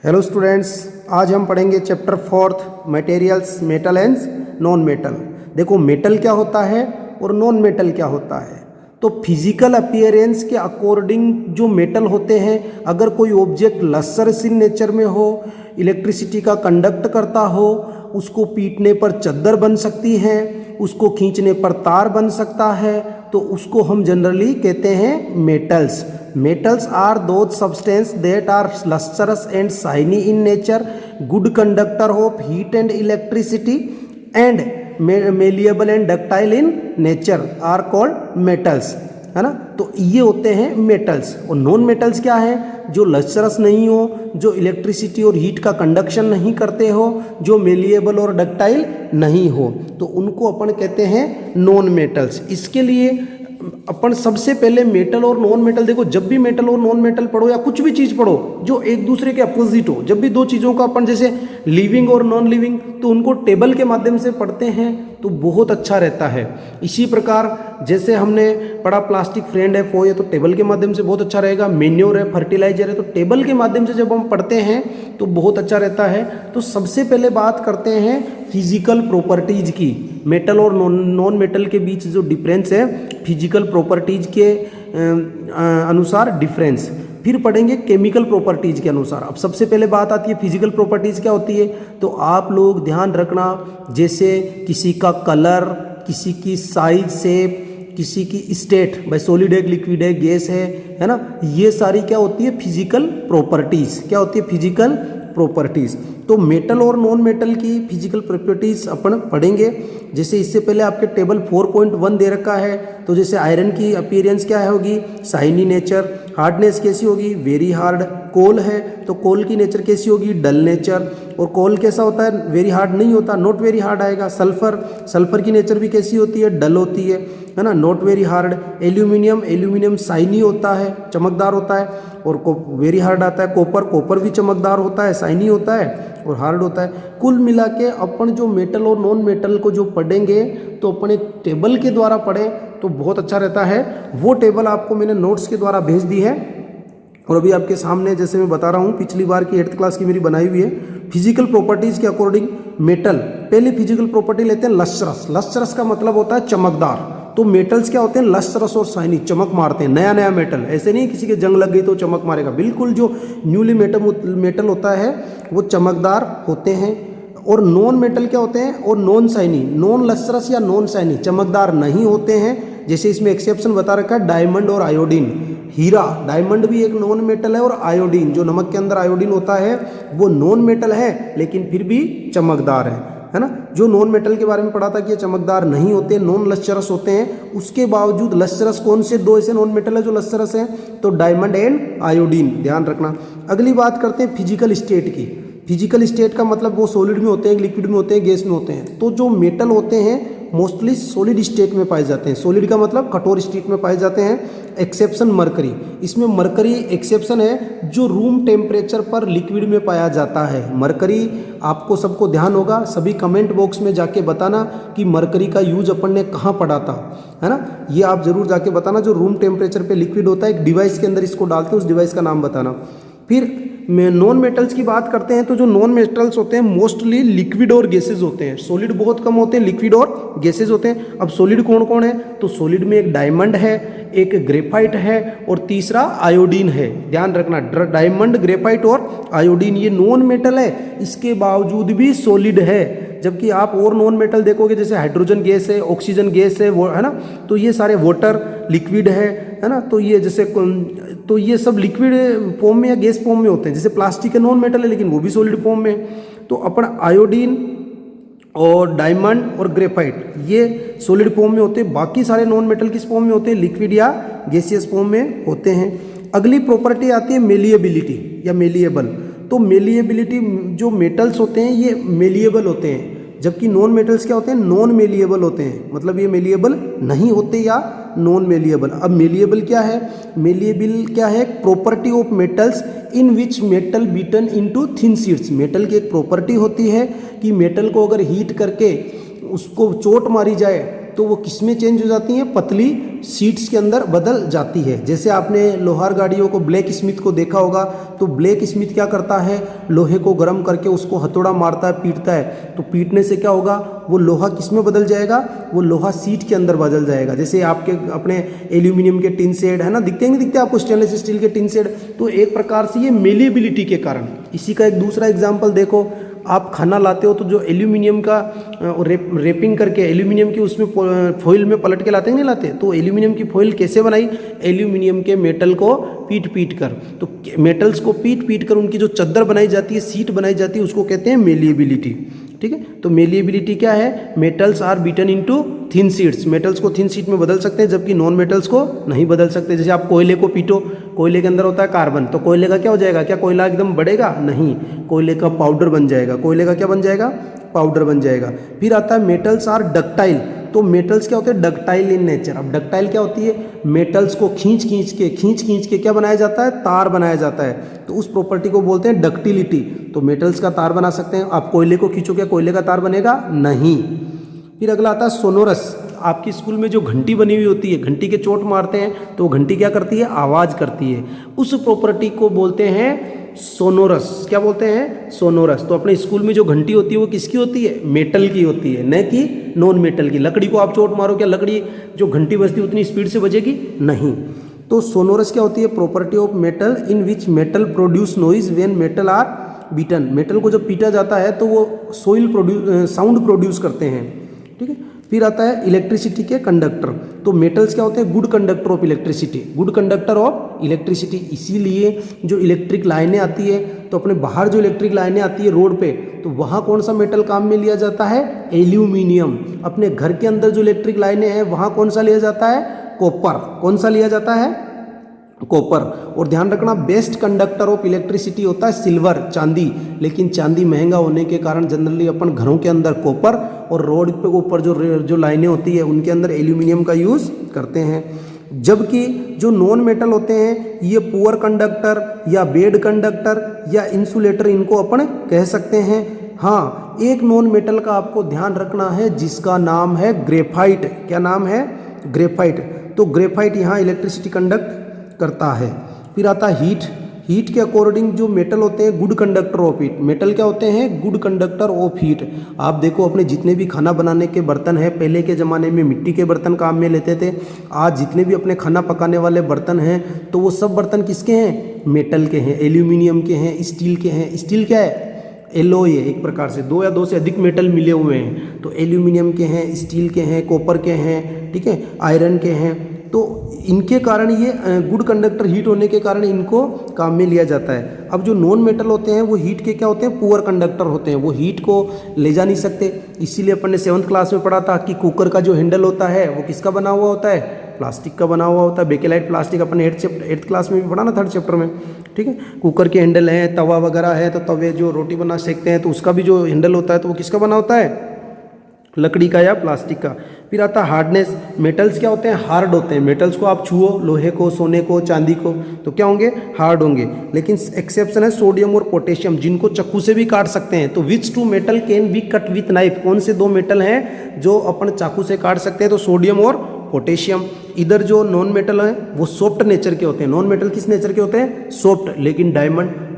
Hello students, आज हम पढ़ेंगे chapter 4 materials, metal and non metal. देखो मेटल क्या होता है और नॉन मेटल क्या होता है। तो फिजिकल अपीयरेंस के अकॉर्डिंग जो मेटल होते हैं, अगर कोई ऑब्जेक्ट लस्सरस इन नेचर में हो, इलेक्ट्रिसिटी का कंडक्ट करता हो, उसको पीटने पर चद्दर बन सकती है, उसको खींचने पर तार बन सकता है, तो उसको हम जनरली कहते हैं metals. Metals are those substances that are lustrous and shiny in nature, good conductor of heat and electricity, and malleable and ductile in nature are called metals, है ना। तो ये होते हैं मेटल्स। और नॉन मेटल्स क्या है? जो लस्टरस नहीं हो, जो इलेक्ट्रिसिटी और हीट का कंडक्शन नहीं करते हो, जो मेलिएबल और डक्टाइल नहीं हो, तो उनको अपन कहते हैं नॉन मेटल्स। इसके लिए अपन सबसे पहले मेटल और नॉन मेटल, देखो जब भी मेटल और नॉन मेटल पढ़ो या कुछ भी चीज़ पढ़ो जो एक दूसरे के अपोजिट हो, जब भी दो चीज़ों का अपन जैसे लिविंग और नॉन लिविंग, तो उनको टेबल के माध्यम से पढ़ते हैं तो बहुत अच्छा रहता है। इसी प्रकार जैसे हमने पढ़ा प्लास्टिक फ्रेंड है, फो है, तो टेबल के माध्यम से बहुत अच्छा रहेगा। मेन्योर है, फर्टिलाइजर है, तो टेबल के माध्यम से जब हम पढ़ते हैं तो बहुत अच्छा रहता है। तो सबसे पहले बात करते हैं फिजिकल प्रॉपर्टीज की। मेटल और नॉन मेटल के बीच जो डिफरेंस है फिजिकल प्रॉपर्टीज के अनुसार डिफरेंस, फिर पढ़ेंगे केमिकल प्रॉपर्टीज के अनुसार। अब सबसे पहले बात आती है फिजिकल प्रॉपर्टीज क्या होती है। तो आप लोग ध्यान रखना, जैसे किसी का कलर, किसी की साइज, शेप, किसी की स्टेट, भाई सॉलिड है, लिक्विड है, गैस है ना, ये सारी क्या होती है फिजिकल प्रॉपर्टीज। क्या होती है फिजिकल प्रॉपर्टीज। तो मेटल और नॉन मेटल की फिजिकल प्रॉपर्टीज अपन पढ़ेंगे। जैसे इससे पहले आपके टेबल 4.1 दे रखा है, तो जैसे आयरन की अपीयरेंस क्या होगी, शाइनी नेचर। हार्डनेस कैसी होगी, वेरी हार्ड। कोल है तो कोल की नेचर कैसी होगी, डल नेचर। और कोल कैसा होता है, वेरी हार्ड नहीं होता, नॉट वेरी हार्ड आएगा। सल्फर की नेचर भी कैसी होती है, डल होती है ना, not very hard. Aluminium shiny होता है, चमकदार होता है, और वेरी हार्ड आता है। कॉपर भी चमकदार होता है, शाइनी होता है और हार्ड होता है। कुल मिला के अपन जो मेटल और नॉन मेटल को जो पढ़ेंगे तो अपन एक टेबल के द्वारा पढ़ें तो बहुत अच्छा रहता है। वो टेबल आपको मैंने नोट्स के द्वारा भेज दी है और अभी आपके सामने जैसे मैं बता रहा हूँ, पिछली बार की 8th क्लास की मेरी बनाई हुई है। फिजिकल प्रॉपर्टीज के अकॉर्डिंग मेटल, पहली फिजिकल प्रॉपर्टी लेते हैं लस्ट्रस। लस्ट्रस का मतलब होता है चमकदार। तो मेटल्स क्या होते हैं, लस्ट्रस और शाइनी, चमक मारते हैं। नया मेटल, ऐसे नहीं किसी के जंग लग गई तो चमक मारेगा, बिल्कुल जो न्यूली मेटल होता है वो चमकदार होते हैं। और नॉन मेटल क्या होते हैं, और नॉन शाइनी, नॉन लस्ट्रस या नॉन शाइनी, चमकदार नहीं होते हैं। जैसे इसमें एक्सेप्शन बता रखा है डायमंड और आयोडीन। हीरा, डायमंड भी एक नॉन मेटल है, और आयोडीन जो नमक के अंदर आयोडीन होता है वो नॉन मेटल है लेकिन फिर भी चमकदार है ना। जो नॉन मेटल के बारे में पढ़ा था कि ये चमकदार नहीं होते, नॉन लस्टरस होते हैं। उसके बावजूद लस्टरस, कौन से दो ऐसे नॉन मेटल है जो लस्टरस है, तो डायमंड एंड आयोडीन, ध्यान रखना। अगली बात करते हैं फिजिकल स्टेट की। फिजिकल स्टेट का मतलब वो सॉलिड में होते हैं, लिक्विड में होते हैं, गैस में होते हैं। तो जो मेटल होते हैं मोस्टली सॉलिड स्टेट में पाए जाते हैं। सॉलिड का मतलब कठोर स्टेट में पाए जाते हैं। एक्सेप्शन मरकरी, इसमें मरकरी एक्सेप्शन है जो रूम टेम्परेचर पर लिक्विड में पाया जाता है। मरकरी आपको सबको ध्यान होगा, सभी कमेंट बॉक्स में जाके बताना कि मरकरी का यूज अपन ने कहाँ पढ़ा था, है ना। ये आप जरूर जाके बताना। जो रूम टेम्परेचर पे लिक्विड होता है, एक डिवाइस के अंदर इसको डालते हैं, उस डिवाइस का नाम बताना। फिर नॉन मेटल्स की बात करते हैं तो जो नॉन मेटल्स होते हैं मोस्टली लिक्विड और गैसेज होते हैं। सॉलिड बहुत कम होते हैं, लिक्विड और गैसेज होते हैं। अब सॉलिड कौन कौन है, तो सॉलिड में एक डायमंड है, एक ग्रेफाइट है और तीसरा आयोडीन है। ध्यान रखना, डायमंड, ग्रेफाइट और आयोडीन ये नॉन मेटल है, इसके बावजूद भी सॉलिड है। जबकि आप और नॉन मेटल देखोगे जैसे हाइड्रोजन गैस है, ऑक्सीजन गैस है, वो है ना, तो ये सारे वाटर लिक्विड है ना। तो ये जैसे तो ये सब लिक्विड फॉर्म में या गैस फॉर्म में होते हैं। जैसे प्लास्टिक के नॉन मेटल है लेकिन वो भी सॉलिड फॉर्म में है। तो अपन आयोडीन और डायमंड और ग्रेफाइट ये सॉलिड फॉर्म में होते हैं। बाकी सारे नॉन मेटल किस फॉर्म में होते हैं, लिक्विड या गैसियस फॉर्म में होते हैं। अगली प्रॉपर्टी आती है मेलिएबिलिटी या मेलिएबल। तो मेलिएबिलिटी, जो मेटल्स होते हैं ये मेलिएबल होते हैं, जबकि नॉन मेटल्स क्या होते हैं, नॉन मेलिएबल होते हैं। मतलब ये मेलिएबल नहीं होते या नॉन मेलिएबल। अब मेलिएबल क्या है, मेलिएबल क्या है, property of metals in which metal beaten into thin sheets. Metal की एक प्रॉपर्टी होती है कि मेटल को अगर हीट करके उसको चोट मारी जाए तो वो किस में चेंज हो जाती हैं, पतली शीट्स के अंदर बदल जाती है। जैसे आपने लोहार गाड़ियों को, ब्लैक स्मिथ को देखा होगा, तो ब्लैक स्मिथ क्या करता है, लोहे को गर्म करके उसको हथौड़ा मारता है, पीटता है, तो पीटने से क्या होगा, वो लोहा किस में बदल जाएगा, वो लोहा शीट के अंदर बदल जाएगा। जैसे आपके अपने एल्यूमिनियम के टिन शेड है ना, दिखते नहीं दिखते आपको स्टेनलेस स्टील के टिन शेड, तो एक प्रकार से ये मेलिएबिलिटी के कारण। इसी का एक दूसरा एग्जाम्पल देखो, आप खाना लाते हो तो जो एल्यूमिनियम का रेपिंग करके एल्यूमिनियम की उसमें फॉइल में पलट के लाते हैं, नहीं लाते, तो एल्यूमिनियम की फॉइल कैसे बनाई, एल्यूमिनियम के मेटल को पीट पीट कर, तो मेटल्स को पीट पीट कर उनकी जो चद्दर बनाई जाती है, सीट बनाई जाती है, उसको कहते हैं मेलिएबिलिटी। ठीक है, तो मेलिएबिलिटी क्या है, metals are beaten into thin sheets, metals को थिन शीट में बदल सकते हैं जबकि नॉन मेटल्स को नहीं बदल सकते। जैसे आप कोयले को पीटो, कोयले के अंदर होता है कार्बन, तो कोयले का क्या हो जाएगा, क्या कोयला एकदम बढ़ेगा, नहीं, कोयले का पाउडर बन जाएगा, कोयले का क्या बन जाएगा, पाउडर बन जाएगा। फिर आता है मेटल्स आर डक्टाइल, तो मेटल्स क्या होते हैं, डक्टाइल इन नेचर। अब डक्टाइल क्या होती है, मेटल्स को खींच खींच के क्या बनाया जाता है, तार बनाया जाता है, तो उस प्रॉपर्टी को बोलते हैं डक्टिलिटी। तो मेटल्स का तार बना सकते हैं, आप कोयले को खींचो, क्या कोयले का तार बनेगा, नहीं। फिर अगला आता है सोनोरस। आपकी स्कूल में जो घंटी बनी हुई होती है, घंटी के चोट मारते हैं तो घंटी क्या करती है, आवाज़ करती है, उस प्रॉपर्टी को बोलते हैं सोनोरस। क्या बोलते हैं, सोनोरस। तो अपने स्कूल में जो घंटी होती है वो किसकी होती है, मेटल की होती है, न कि नॉन मेटल की। लकड़ी को आप चोट मारो, क्या लकड़ी जो घंटी बजती है उतनी स्पीड से बजेगी, नहीं। तो सोनोरस क्या होती है, property of metal in which metal produce noise when metal are beaten. Metal को जब पीटा जाता है तो वो साउंड प्रोड्यूस करते हैं। ठीक है, फिर आता है इलेक्ट्रिसिटी के कंडक्टर। तो मेटल्स क्या होते हैं, good conductor of electricity, good conductor of electricity. इसीलिए जो इलेक्ट्रिक लाइनें आती है, तो अपने बाहर जो इलेक्ट्रिक लाइनें आती है रोड पे, तो वहाँ कौन सा मेटल काम में लिया जाता है, एल्यूमिनियम। अपने घर के अंदर जो इलेक्ट्रिक लाइनें हैं वहाँ कौन सा लिया जाता है, कॉपर। कौन सा लिया जाता है, कॉपर। और ध्यान रखना, बेस्ट कंडक्टर ऑफ इलेक्ट्रिसिटी होता है सिल्वर, चांदी, लेकिन चांदी महंगा होने के कारण जनरली अपन घरों के अंदर कॉपर और रोड पे ऊपर जो लाइनें होती है उनके अंदर एल्यूमिनियम का यूज़ करते हैं। जबकि जो नॉन मेटल होते हैं ये पुअर कंडक्टर या बेड कंडक्टर या इंसुलेटर इनको अपन कह सकते हैं। हाँ, एक नॉन मेटल का आपको ध्यान रखना है जिसका नाम है ग्रेफाइट। क्या नाम है, ग्रेफाइट। तो ग्रेफाइट यहाँ इलेक्ट्रिसिटी कंडक्ट करता है। फिर आता है हीट। हीट के अकॉर्डिंग जो मेटल होते हैं good conductor of heat. Metal क्या होते हैं, गुड कंडक्टर ऑफ हीट। आप देखो अपने जितने भी खाना बनाने के बर्तन हैं, पहले के ज़माने में मिट्टी के बर्तन काम में लेते थे, आज जितने भी अपने खाना पकाने वाले बर्तन हैं तो वो सब बर्तन किसके हैं, मेटल के हैं, एल्यूमिनियम के हैं, स्टील के हैं। स्टील क्या है, एलॉय है, एक प्रकार से दो या दो से अधिक मेटल मिले हुए हैं, तो एल्यूमिनियम के हैं, स्टील के हैं, कॉपर के हैं, ठीक है, आयरन के हैं। तो इनके कारण ये गुड कंडक्टर हीट होने के कारण इनको काम में लिया जाता है। अब जो नॉन मेटल होते हैं वो हीट के क्या होते हैं, पुअर कंडक्टर होते हैं, वो हीट को ले जा नहीं सकते। इसीलिए अपन ने 7th क्लास में पढ़ा था कि कुकर का जो हैंडल होता है वो किसका बना हुआ होता है, प्लास्टिक का बना हुआ होता है। बेकेलाइट प्लास्टिक अपन 8th क्लास में भी पढ़ा ना, 3rd चैप्टर में। ठीक है, कुकर के हैंडल हैं, तवा वगैरह है, तो तवे जो रोटी बना सकते हैं तो उसका भी जो हैंडल होता है तो वो किसका बना होता है, लकड़ी का या प्लास्टिक का। फिर आता है हार्डनेस। मेटल्स क्या होते हैं, हार्ड होते हैं। मेटल्स को आप छुओ, लोहे को, सोने को, चांदी को, तो क्या होंगे, हार्ड होंगे। लेकिन एक्सेप्शन है सोडियम और पोटेशियम, जिनको चाकू से भी काट सकते हैं। तो which two metal can be cut with knife, कौन से दो मेटल हैं जो अपन चाकू से काट सकते हैं, तो सोडियम और पोटेशियम। इधर जो नॉन मेटल हैं वो सॉफ्ट नेचर के होते हैं। नॉन मेटल किस नेचर के होते हैं, सॉफ्ट। लेकिन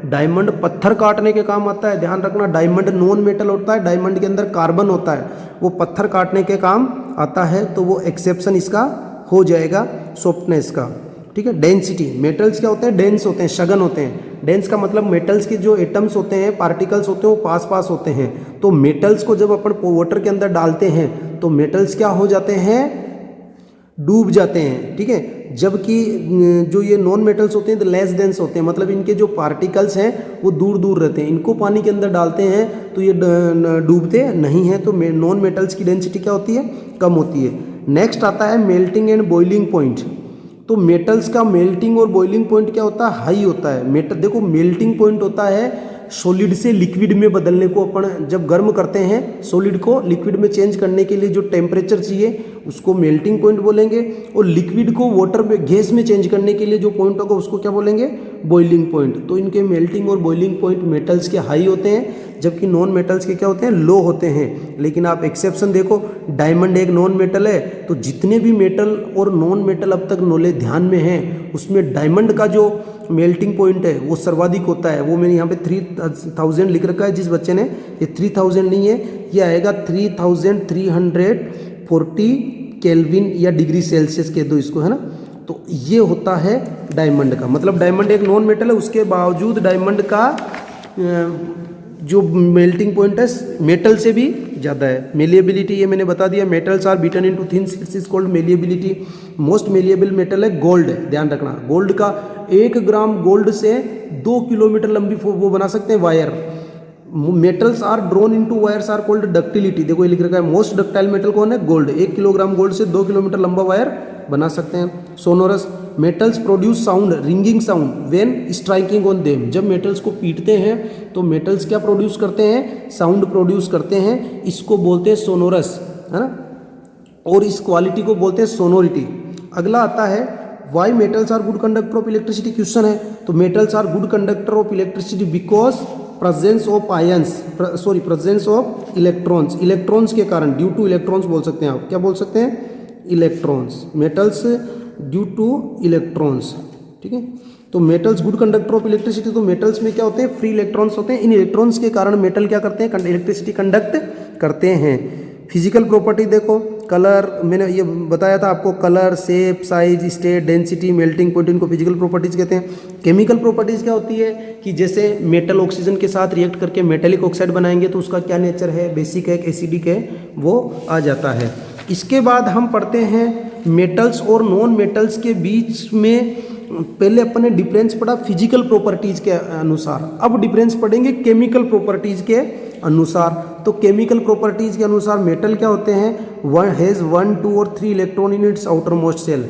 डायमंड पत्थर काटने के काम आता है। ध्यान रखना, डायमंड नॉन मेटल होता है, डायमंड के अंदर कार्बन होता है, वो पत्थर काटने के काम आता है, तो वो एक्सेप्शन इसका हो जाएगा सॉफ्टनेस का। ठीक है, डेंसिटी। मेटल्स क्या होते हैं, डेंस होते हैं, सघन होते हैं। डेंस का मतलब मेटल्स के जो एटम्स होते हैं, पार्टिकल्स होते हैं, वो पास पास होते हैं। तो मेटल्स को जब अपन वाटर के अंदर डालते हैं तो मेटल्स क्या हो जाते हैं, डूब जाते हैं। ठीक है, जबकि जो ये नॉन मेटल्स होते हैं तो लेस डेंस होते हैं, मतलब इनके जो पार्टिकल्स हैं वो दूर दूर रहते हैं। इनको पानी के अंदर डालते हैं तो ये डूबते नहीं हैं। तो नॉन मेटल्स की डेंसिटी क्या होती है, कम होती है। नेक्स्ट आता है मेल्टिंग एंड बॉइलिंग पॉइंट। तो मेटल्स का मेल्टिंग और बॉइलिंग पॉइंट क्या होता है, हाई होता है। देखो मेल्टिंग पॉइंट होता है सॉलिड से लिक्विड में बदलने को अपन जब गर्म करते हैं सॉलिड को लिक्विड में चेंज करने के लिए जो टेम्परेचर चाहिए उसको मेल्टिंग पॉइंट बोलेंगे, और लिक्विड को वाटर में गैस में चेंज करने के लिए जो पॉइंट होगा उसको क्या बोलेंगे, बॉइलिंग पॉइंट। तो इनके मेल्टिंग और बॉइलिंग पॉइंट मेटल्स के हाई होते हैं, जबकि नॉन मेटल्स के क्या होते हैं, लो होते हैं। लेकिन आप एक्सेप्शन देखो, डायमंड एक नॉन मेटल है, तो जितने भी मेटल और नॉन मेटल अब तक नॉलेज ध्यान में है उसमें डायमंड का जो मेल्टिंग पॉइंट है वो सर्वाधिक होता है। वो मैंने यहाँ पे 3000 लिख रखा है जिस बच्चे ने, ये 3000 नहीं है, ये आएगा 3340 केल्विन या डिग्री सेल्सियस कह दो इसको, है ना। तो ये होता है डायमंड का मतलब, डायमंड एक नॉन मेटल है, उसके बावजूद डायमंड का जो मेल्टिंग पॉइंट है मेटल से भी ज़्यादा है। मेलिएबिलिटी ये मैंने बता दिया, metals are beaten into thin sheets is called malleability. Most malleable metal है गोल्ड, है ध्यान रखना। गोल्ड का 1 ग्राम गोल्ड से 2 किलोमीटर लंबी वो बना सकते हैं wire. Metals are drawn into wires are called ductility. देखो ये लिख रखा है, मोस्ट डक्टाइल मेटल कौन है, गोल्ड। 1 किलोग्राम गोल्ड से 2 किलोमीटर लंबा वायर बना सकते हैं। Sonorous, metals produce sound, ringing sound when striking on them. जब मेटल्स को पीटते हैं तो मेटल्स क्या प्रोड्यूस करते हैं, साउंड प्रोड्यूस करते हैं, इसको बोलते हैं सोनोरस, है ना, और इस क्वालिटी को बोलते हैं सोनोरिटी। अगला आता है why metals are good conductor of electricity. Question है, तो metals are good conductor of electricity because presence of ions, sorry presence of electrons, electrons के कारण, ड्यू टू इलेक्ट्रॉन्स बोल सकते हैं आप, क्या बोल सकते हैं, electrons, metals due two electrons, ठीक है। तो metals good conductor of electricity, तो मेटल्स में क्या होते हैं, फ्री इलेक्ट्रॉन्स होते हैं। इन इलेक्ट्रॉन्स के कारण मेटल क्या करते हैं, इलेक्ट्रिसिटी कंडक्ट करते हैं। फिजिकल प्रॉपर्टी देखो, कलर मैंने ये बताया था आपको, colour, shape, size, state, density, melting point, इनको फिजिकल प्रॉपर्टीज कहते हैं। केमिकल प्रॉपर्टीज क्या होती है कि जैसे मेटल ऑक्सीजन के साथ रिएक्ट करके मेटेलिक ऑक्साइड बनाएंगे तो उसका क्या नेचर है, बेसिक है, एसिडिक है, वो आ जाता है। इसके बाद हम पढ़ते हैं मेटल्स और नॉन मेटल्स के बीच में, पहले अपन ने डिफरेंस पढ़ा फिजिकल प्रॉपर्टीज के अनुसार, अब डिफरेंस पढ़ेंगे केमिकल प्रॉपर्टीज के अनुसार। तो केमिकल प्रॉपर्टीज के अनुसार मेटल क्या होते हैं, वन हैज़ 1, 2 और 3 electron in its outermost shell.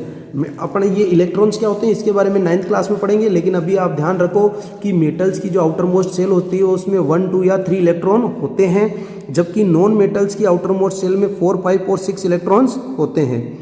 अपन ये इलेक्ट्रॉन्स क्या होते हैं इसके बारे में 9th क्लास में पढ़ेंगे, लेकिन अभी आप ध्यान रखो कि मेटल्स की जो आउटर मोस्ट सेल होती है उसमें 1, 2 या 3 इलेक्ट्रॉन होते हैं, जबकि नॉन मेटल्स की आउटर मोस्ट सेल में 4, 5 और 6 इलेक्ट्रॉन्स होते हैं,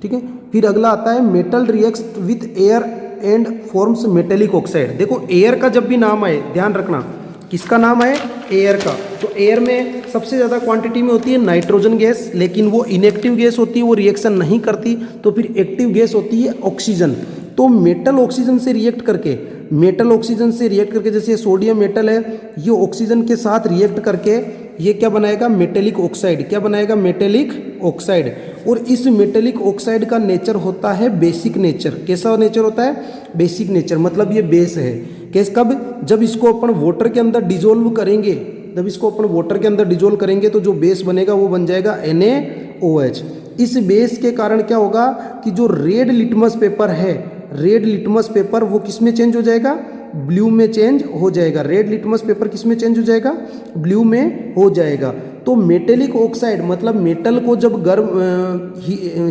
ठीक है। फिर अगला आता है metal reacts with air and forms metallic oxide. देखो एयर का जब भी नाम आए ध्यान रखना, किसका नाम है, एयर का, तो एयर में सबसे ज़्यादा क्वांटिटी में होती है नाइट्रोजन गैस, लेकिन वो इनएक्टिव गैस होती है, वो रिएक्शन नहीं करती। तो फिर एक्टिव गैस होती है ऑक्सीजन। तो मेटल ऑक्सीजन से रिएक्ट करके, मेटल ऑक्सीजन से रिएक्ट करके, जैसे सोडियम मेटल है, ये ऑक्सीजन के साथ रिएक्ट करके ये क्या बनाएगा, मेटेलिक ऑक्साइड। क्या बनाएगा, मेटेलिक ऑक्साइड। और इस मेटेलिक ऑक्साइड का नेचर होता है बेसिक नेचर। कैसा नेचर होता है, बेसिक नेचर, मतलब ये बेस है। कैस कब, जब इसको अपन वाटर के अंदर डिजोल्व करेंगे, जब इसको अपन वाटर के अंदर डिजोल्व करेंगे तो जो बेस बनेगा वो बन जाएगा NaOH। इस बेस के कारण क्या होगा कि जो रेड लिटमस पेपर है, रेड लिटमस पेपर वो किस में चेंज हो जाएगा, ब्लू में चेंज हो जाएगा। रेड लिटमस पेपर किस में चेंज हो जाएगा, ब्लू में हो जाएगा। तो मेटेलिक ऑक्साइड मतलब मेटल को जब गर्म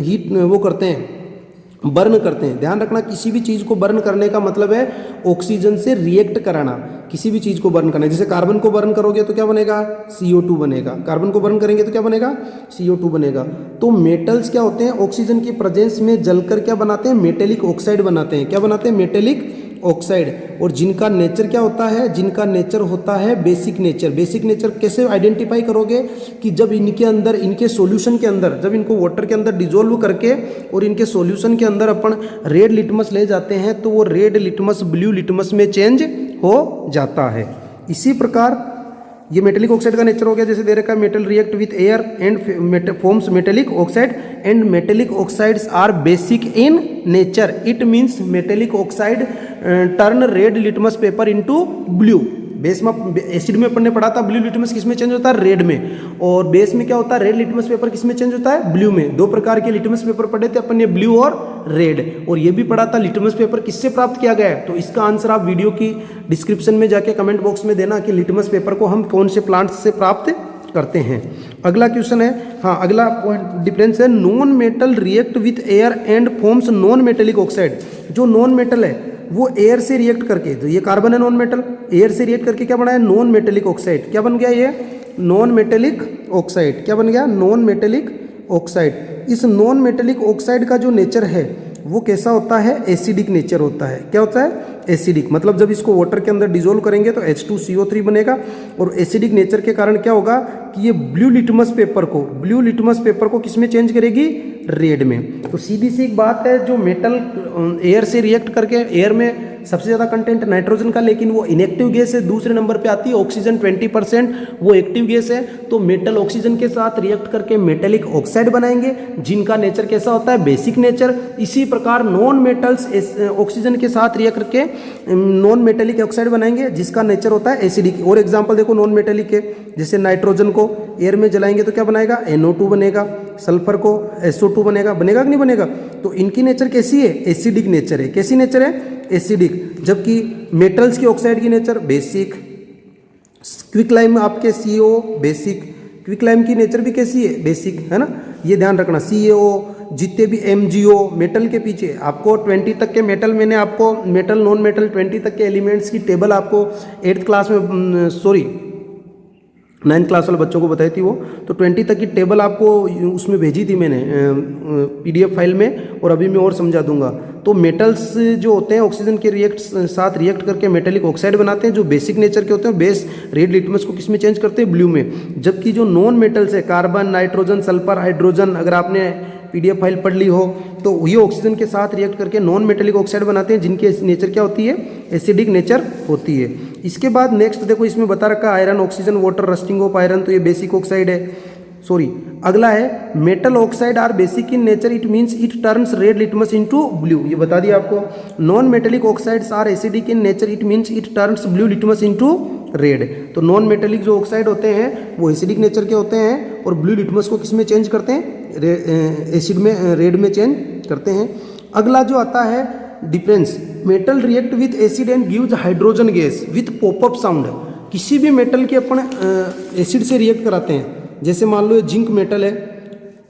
हीट वो करते हैं, बर्न करते हैं, ध्यान रखना किसी भी चीज़ को बर्न करने का मतलब है ऑक्सीजन से रिएक्ट कराना, किसी भी चीज़ को बर्न करना। जैसे कार्बन को बर्न करोगे तो क्या बनेगा, CO2 बनेगा। कार्बन को बर्न करेंगे तो क्या बनेगा, CO2 बनेगा। तो मेटल्स क्या होते हैं, ऑक्सीजन की प्रेजेंस में जलकर क्या बनाते हैं, मेटेलिक ऑक्साइड बनाते हैं। क्या बनाते हैं, मेटेलिक ऑक्साइड। और जिनका नेचर क्या होता है, जिनका नेचर होता है बेसिक नेचर। बेसिक नेचर कैसे आइडेंटिफाई करोगे कि जब इनके अंदर, इनके सॉल्यूशन के अंदर, जब इनको वाटर के अंदर डिजोल्व करके और इनके सॉल्यूशन के अंदर अपन रेड लिटमस ले जाते हैं तो वो रेड लिटमस ब्लू लिटमस में चेंज हो जाता है। इसी प्रकार ये मेटेलिक ऑक्साइड का नेचर हो गया। जैसे दे रखा है metal react with air and forms metallic oxide and metallic oxides are basic in nature. It means metallic oxide turn red litmus paper into blue. Base में, एसिड में अपन ने पढ़ा था ब्लू लिटमस किस में चेंज होता है, रेड में। और बेस में क्या होता है, रेड लिटमस पेपर किस में चेंज होता है, ब्लू में। 2 प्रकार के लिटमस पेपर पढ़े थे अपन ने, ब्लू और रेड। और ये भी पढ़ा था लिटमस पेपर किससे प्राप्त किया गया है। तो इसका आंसर आप वीडियो की डिस्क्रिप्शन में जाके कमेंट बॉक्स में देना कि लिटमस पेपर को हम कौन से प्लांट्स से प्राप्त करते हैं। अगला क्वेश्चन है, हाँ अगला पॉइंट डिफरेंस है, non metal react with air and forms non metallic oxide. जो नॉन मेटल है वो एयर से रिएक्ट करके, तो ये कार्बन है नॉन मेटल, एयर से रिएक्ट करके क्या बना है, नॉन मेटेलिक ऑक्साइड। क्या बन गया ये, नॉन मेटेलिक ऑक्साइड। क्या बन गया, नॉन मेटेलिक ऑक्साइड। इस नॉन मेटेलिक ऑक्साइड का जो नेचर है वो कैसा होता है, एसिडिक नेचर होता है। क्या होता है, एसिडिक। मतलब जब इसको वाटर के अंदर डिसोल्व करेंगे तो H2CO3 बनेगा, और एसिडिक नेचर के कारण क्या होगा कि ये ब्लू लिटमस पेपर को किस में चेंज करेगी, रेड में। तो सीधी सी एक बात है, जो मेटल एयर से रिएक्ट करके, एयर में सबसे ज़्यादा कंटेंट नाइट्रोजन का, लेकिन वो इनएक्टिव गैस है, दूसरे नंबर पे आती है ऑक्सीजन 20%, वो एक्टिव गैस है। तो मेटल ऑक्सीजन के साथ रिएक्ट करके मेटेलिक ऑक्साइड बनाएंगे, जिनका नेचर कैसा होता है, बेसिक नेचर। इसी प्रकार नॉन मेटल्स ऑक्सीजन के साथ रिएक्ट करके नॉन मेटेलिक ऑक्साइड बनाएंगे, जिसका नेचर होता है एसिडिक। और एग्जाम्पल देखो नॉन मेटेलिक के, जैसे नाइट्रोजन को एयर में जलाएंगे तो क्या बनाएगा, NO2 बनेगा, सल्फर को SO2 बनेगा कि नहीं बनेगा। तो इनकी नेचर कैसी है, एसिडिक नेचर है। कैसी नेचर है, एसिडिक। जबकि मेटल्स की ऑक्साइड की नेचर बेसिक। क्विकलाइम आपके CO बेसिक, क्विकलाइम की नेचर भी कैसी है, बेसिक, है ना। ये ध्यान रखना, CaO, जितने भी MgO मेटल के पीछे आपको 20 तक के मेटल, मैंने आपको मेटल नॉन मेटल 20 तक के एलिमेंट्स की टेबल आपको 8th क्लास में, सॉरी 9th क्लास वाले बच्चों को बताई थी वो, तो 20 तक की टेबल आपको उसमें भेजी थी मैंने PDF फाइल में, और अभी मैं और समझा दूंगा। तो मेटल्स जो होते हैं ऑक्सीजन के साथ रिएक्ट करके मेटेलिक ऑक्साइड बनाते हैं, जो बेसिक नेचर के होते हैं। बेस रेड लिटमस को किस में चेंज करते हैं, ब्लू में। जबकि जो नॉन मेटल्स है, कार्बन, नाइट्रोजन, सल्फर, हाइड्रोजन, अगर आपने PDF फाइल पढ़ ली हो तो ये ऑक्सीजन के साथ रिएक्ट करके नॉन मेटेलिक ऑक्साइड बनाते हैं, जिनकी नेचर क्या होती है, एसिडिक नेचर होती है। इसके बाद नेक्स्ट देखो, इसमें बता रखा iron, oxygen, water, rusting of iron, तो ये बेसिक ऑक्साइड है। सॉरी, अगला है metal oxide are basic in nature, it means it turns red litmus into blue. ये बता दिया आपको। Non metallic oxides are acidic in nature, it means it turns blue litmus into red. तो non metallic जो oxide होते हैं वो acidic nature के होते हैं, और ब्लू लिटमस को किस में चेंज करते हैं, एसिड में, रेड में चेंज करते हैं। अगला जो आता है difference, metal react with acid and gives hydrogen gas with popup sound. किसी भी मेटल के अपन एसिड से रिएक्ट कराते हैं, जैसे मान लो ये जिंक मेटल है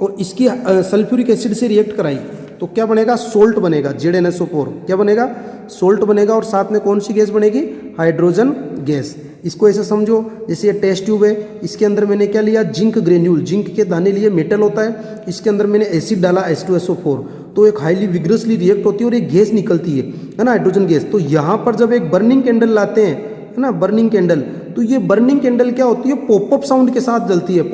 और इसकी सल्फ्यूरिक एसिड से रिएक्ट कराई तो क्या बनेगा, सोल्ट बनेगा, ZnSO4। क्या बनेगा, सोल्ट बनेगा, और साथ में कौन सी गैस बनेगी, हाइड्रोजन गैस। इसको ऐसे समझो, जैसे ये टेस्ट ट्यूब है, इसके अंदर मैंने क्या लिया, जिंक ग्रेन्यूल, जिंक के दाने लिए, मेटल होता है, इसके अंदर मैंने एसिड डाला H2SO4, तो एक हाईली विग्रसली रिएक्ट होती है और एक गैस निकलती है ना, हाइड्रोजन गैस। तो यहाँ पर जब एक बर्निंग कैंडल लाते हैं, है ना, बर्निंग कैंडल, तो ये बर्निंग कैंडल क्या होती है, पॉपअप साउंड के साथ जलती है,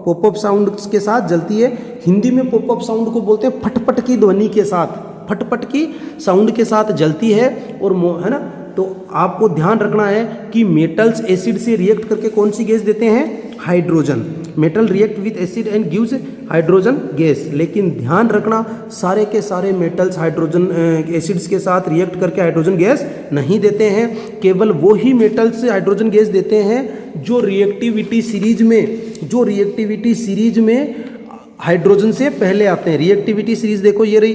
पॉपअप साउंड के साथ जलती है। हिंदी में पॉपअप साउंड को बोलते हैं फटफट की ध्वनि के साथ, फटफट की साउंड के साथ जलती है, और है ना। तो आपको ध्यान रखना है कि मेटल्स एसिड से रिएक्ट करके कौन सी गैस देते हैं, hydrogen. Metal react with acid and gives hydrogen gas. लेकिन ध्यान रखना, सारे के सारे मेटल्स हाइड्रोजन एसिड्स के साथ रिएक्ट करके हाइड्रोजन गैस नहीं देते हैं। केवल वो ही मेटल्स हाइड्रोजन गैस देते हैं जो रिएक्टिविटी सीरीज में हाइड्रोजन से पहले आते हैं। रिएक्टिविटी सीरीज देखो, ये रही,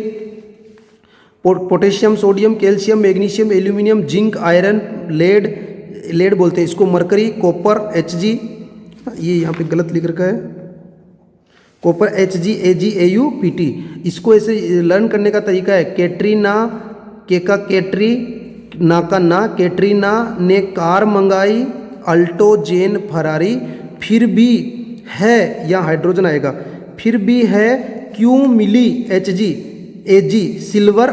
potassium, sodium, calcium, magnesium, aluminium, zinc, iron, lead बोलते हैं इसको, मरकरी, कॉपर, Hg, ये यहाँ पे गलत लिख रखा है, copper, Hg, Ag, Au, Pt। इसको ऐसे लर्न करने का तरीका है, कैटरीना, के का कैटरी, ना का ना, कैटरीना ने कार मंगाई, अल्टो, जेन, फरारी, फिर भी है, या हाइड्रोजन आएगा, फिर भी है, क्यों मिली, Hg, Ag, silver,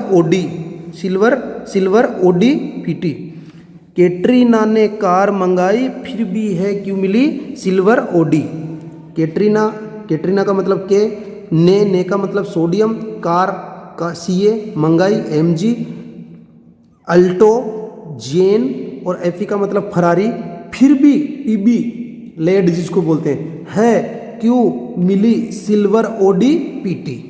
OD, Pt। Katrina ने कार मंगाई, फिर भी है, क्यों मिली, सिल्वर, OD। कैटरीना का मतलब के, ने का मतलब सोडियम, कार का Ca, मंगाई Mg, अल्टो, जेन, और Fe का मतलब फरारी, फिर भी Pb, लेड जिसको बोलते हैं, है, क्यों मिली, सिल्वर, OD, Pt।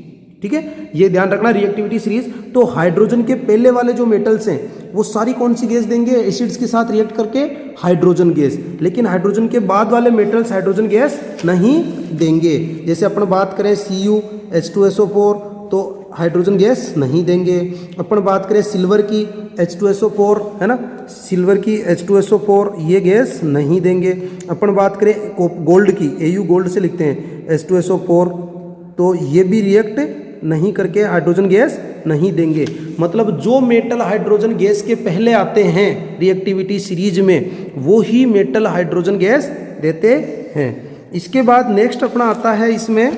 ठीक है, ये ध्यान रखना रिएक्टिविटी सीरीज। तो हाइड्रोजन के पहले वाले जो मेटल्स हैं वो सारी कौन सी गैस देंगे, एसिड्स के साथ रिएक्ट करके हाइड्रोजन गैस। लेकिन हाइड्रोजन के बाद वाले मेटल्स हाइड्रोजन गैस नहीं देंगे। जैसे अपन बात करें Cu, H2SO4, तो हाइड्रोजन गैस नहीं देंगे। अपन बात करें सिल्वर की, H2SO4, है ना, सिल्वर की H2SO4, ये गैस नहीं देंगे। अपन बात करें गोल्ड की, Au गोल्ड से लिखते हैं, H2SO4, तो ये भी रिएक्ट नहीं करके हाइड्रोजन गैस नहीं देंगे। मतलब जो मेटल हाइड्रोजन गैस के पहले आते हैं रिएक्टिविटी सीरीज में वो ही मेटल हाइड्रोजन गैस देते हैं। इसके बाद नेक्स्ट अपना आता है इसमें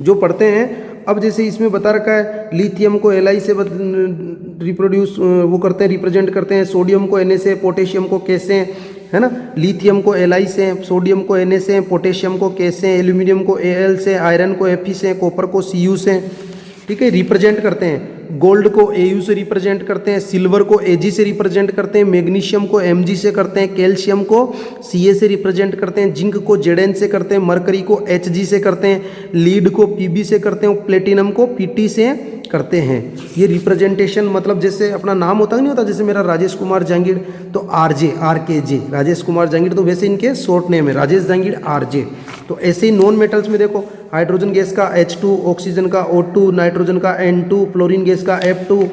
जो पढ़ते हैं। अब जैसे इसमें बता रखा है लिथियम को Li से रिप्रोड्यूस वो करते हैं, रिप्रेजेंट करते हैं, सोडियम को Na से, पोटेशियम को K से, है ना, लिथियम को Li से, सोडियम को Na से, पोटेशियम को K से, एल्यूमिनियम को Al से, आयरन को Fe से, कॉपर को Cu से, ठीक है, रिप्रेजेंट करते हैं। गोल्ड को Au से रिप्रेजेंट करते हैं, सिल्वर को Ag से रिप्रेजेंट करते हैं, मैग्नीशियम को Mg से करते हैं, कैल्शियम को Ca से रिप्रेजेंट करते हैं, जिंक को Zn से करते हैं, मरकरी को Hg से करते हैं, लीड को Pb से करते हैं, प्लेटिनम को Pt से करते हैं। ये रिप्रेजेंटेशन मतलब जैसे अपना नाम होता नहीं होता, जैसे मेरा राजेश कुमार जहांगीर तो RJ RKJ राजेश कुमार जहांगीर, तो वैसे इनके शॉर्ट नेम है राजेश जहांगीर RJ। तो ऐसे ही नॉन मेटल्स में देखो हाइड्रोजन गैस का H2, ऑक्सीजन का O2, नाइट्रोजन का N2, फ्लोरीन गैस का F2,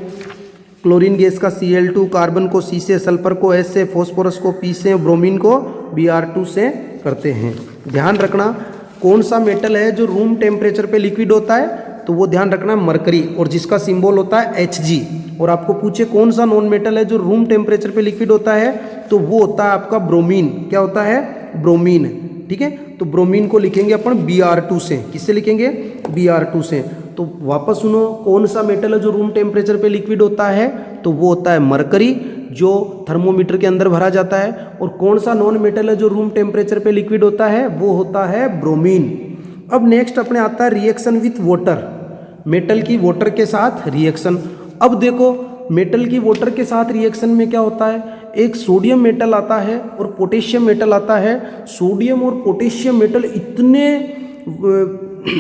क्लोरीन गैस का Cl2, कार्बन को C से, सल्फर को S से, फॉस्फोरस को P से, ब्रोमीन को Br2 से करते हैं। ध्यान रखना कौन सा मेटल है जो रूम टेम्परेचर पे लिक्विड होता है, तो वो ध्यान रखना मरकरी, और जिसका सिंबल होता है Hg। और आपको पूछे कौन सा नॉन मेटल है जो रूम टेम्परेचर पे लिक्विड होता है, तो वो होता है आपका ब्रोमीन। क्या होता है? ब्रोमीन। ठीक है, तो ब्रोमीन को लिखेंगे अपन Br2 से। किससे लिखेंगे? Br2 से। तो वापस सुनो, कौन सा मेटल है जो रूम टेम्परेचर पे लिक्विड होता है, तो वो होता है मरकरी, जो थर्मोमीटर के अंदर भरा जाता है। और कौन सा नॉन मेटल है जो रूम टेम्परेचर पे लिक्विड होता है, वो होता है ब्रोमीन। अब नेक्स्ट अपने आता है रिएक्शन विथ वाटर, मेटल की वाटर के साथ रिएक्शन। अब देखो मेटल की वाटर के साथ रिएक्शन में क्या होता है, एक सोडियम मेटल आता है और पोटेशियम मेटल आता है। सोडियम और पोटेशियम मेटल इतने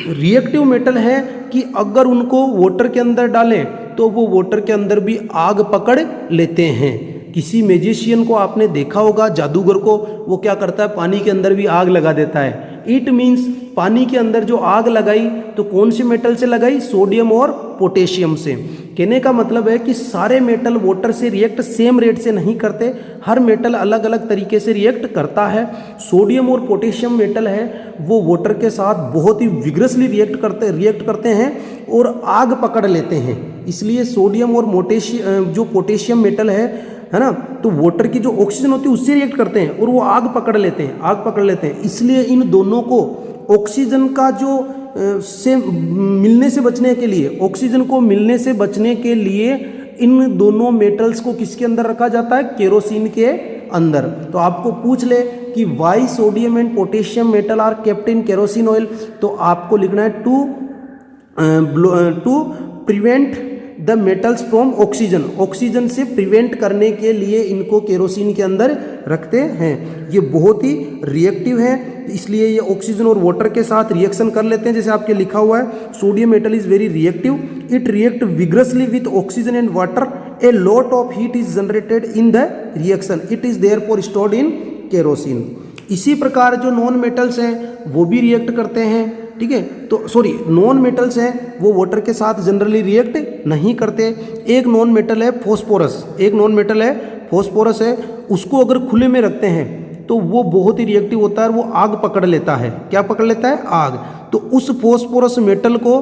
रिएक्टिव मेटल है कि अगर उनको वाटर के अंदर डालें तो वो वाटर के अंदर भी आग पकड़ लेते हैं। किसी मैजिशियन को आपने देखा होगा, जादूगर को, वो क्या करता है, पानी के अंदर भी आग लगा देता है। इट मीन्स पानी के अंदर जो आग लगाई तो कौन से मेटल से लगाई? सोडियम और पोटेशियम से। कहने का मतलब है कि सारे मेटल वाटर से रिएक्ट सेम रेट से नहीं करते, हर मेटल अलग अलग तरीके से रिएक्ट करता है। सोडियम और पोटेशियम मेटल है वो वाटर के साथ बहुत ही विग्रसली रिएक्ट करते हैं और आग पकड़ लेते हैं। इसलिए सोडियम और जो पोटेशियम मेटल है ना, तो वाटर की जो ऑक्सीजन होती है उससे रिएक्ट करते हैं और वो आग पकड़ लेते हैं। इसलिए इन दोनों को ऑक्सीजन का जो से मिलने से बचने के लिए, ऑक्सीजन को मिलने से बचने के लिए इन दोनों मेटल्स को किसके अंदर रखा जाता है? केरोसिन के अंदर। तो आपको पूछ ले कि why sodium and potassium metal are kept in kerosene oil, तो आपको लिखना है to prevent the metals from oxygen, oxygen से प्रिवेंट करने के लिए इनको केरोसिन के अंदर रखते हैं। ये बहुत ही रिएक्टिव है, इसलिए ये ऑक्सीजन और वाटर के साथ रिएक्शन कर लेते हैं। जैसे आपके लिखा हुआ है sodium metal is very reactive, it react vigorously with oxygen and water, a lot of heat is generated in the reaction, it is therefore stored in kerosene. इसी प्रकार जो नॉन मेटल्स हैं वो भी रिएक्ट करते हैं। ठीक है, तो नॉन मेटल्स हैं वो वाटर के साथ जनरली रिएक्ट नहीं करते। एक नॉन मेटल है फॉस्फोरस, है, उसको अगर खुले में रखते हैं तो वो बहुत ही रिएक्टिव होता है, वो आग पकड़ लेता है। क्या पकड़ लेता है? आग। तो उस फॉस्फोरस मेटल को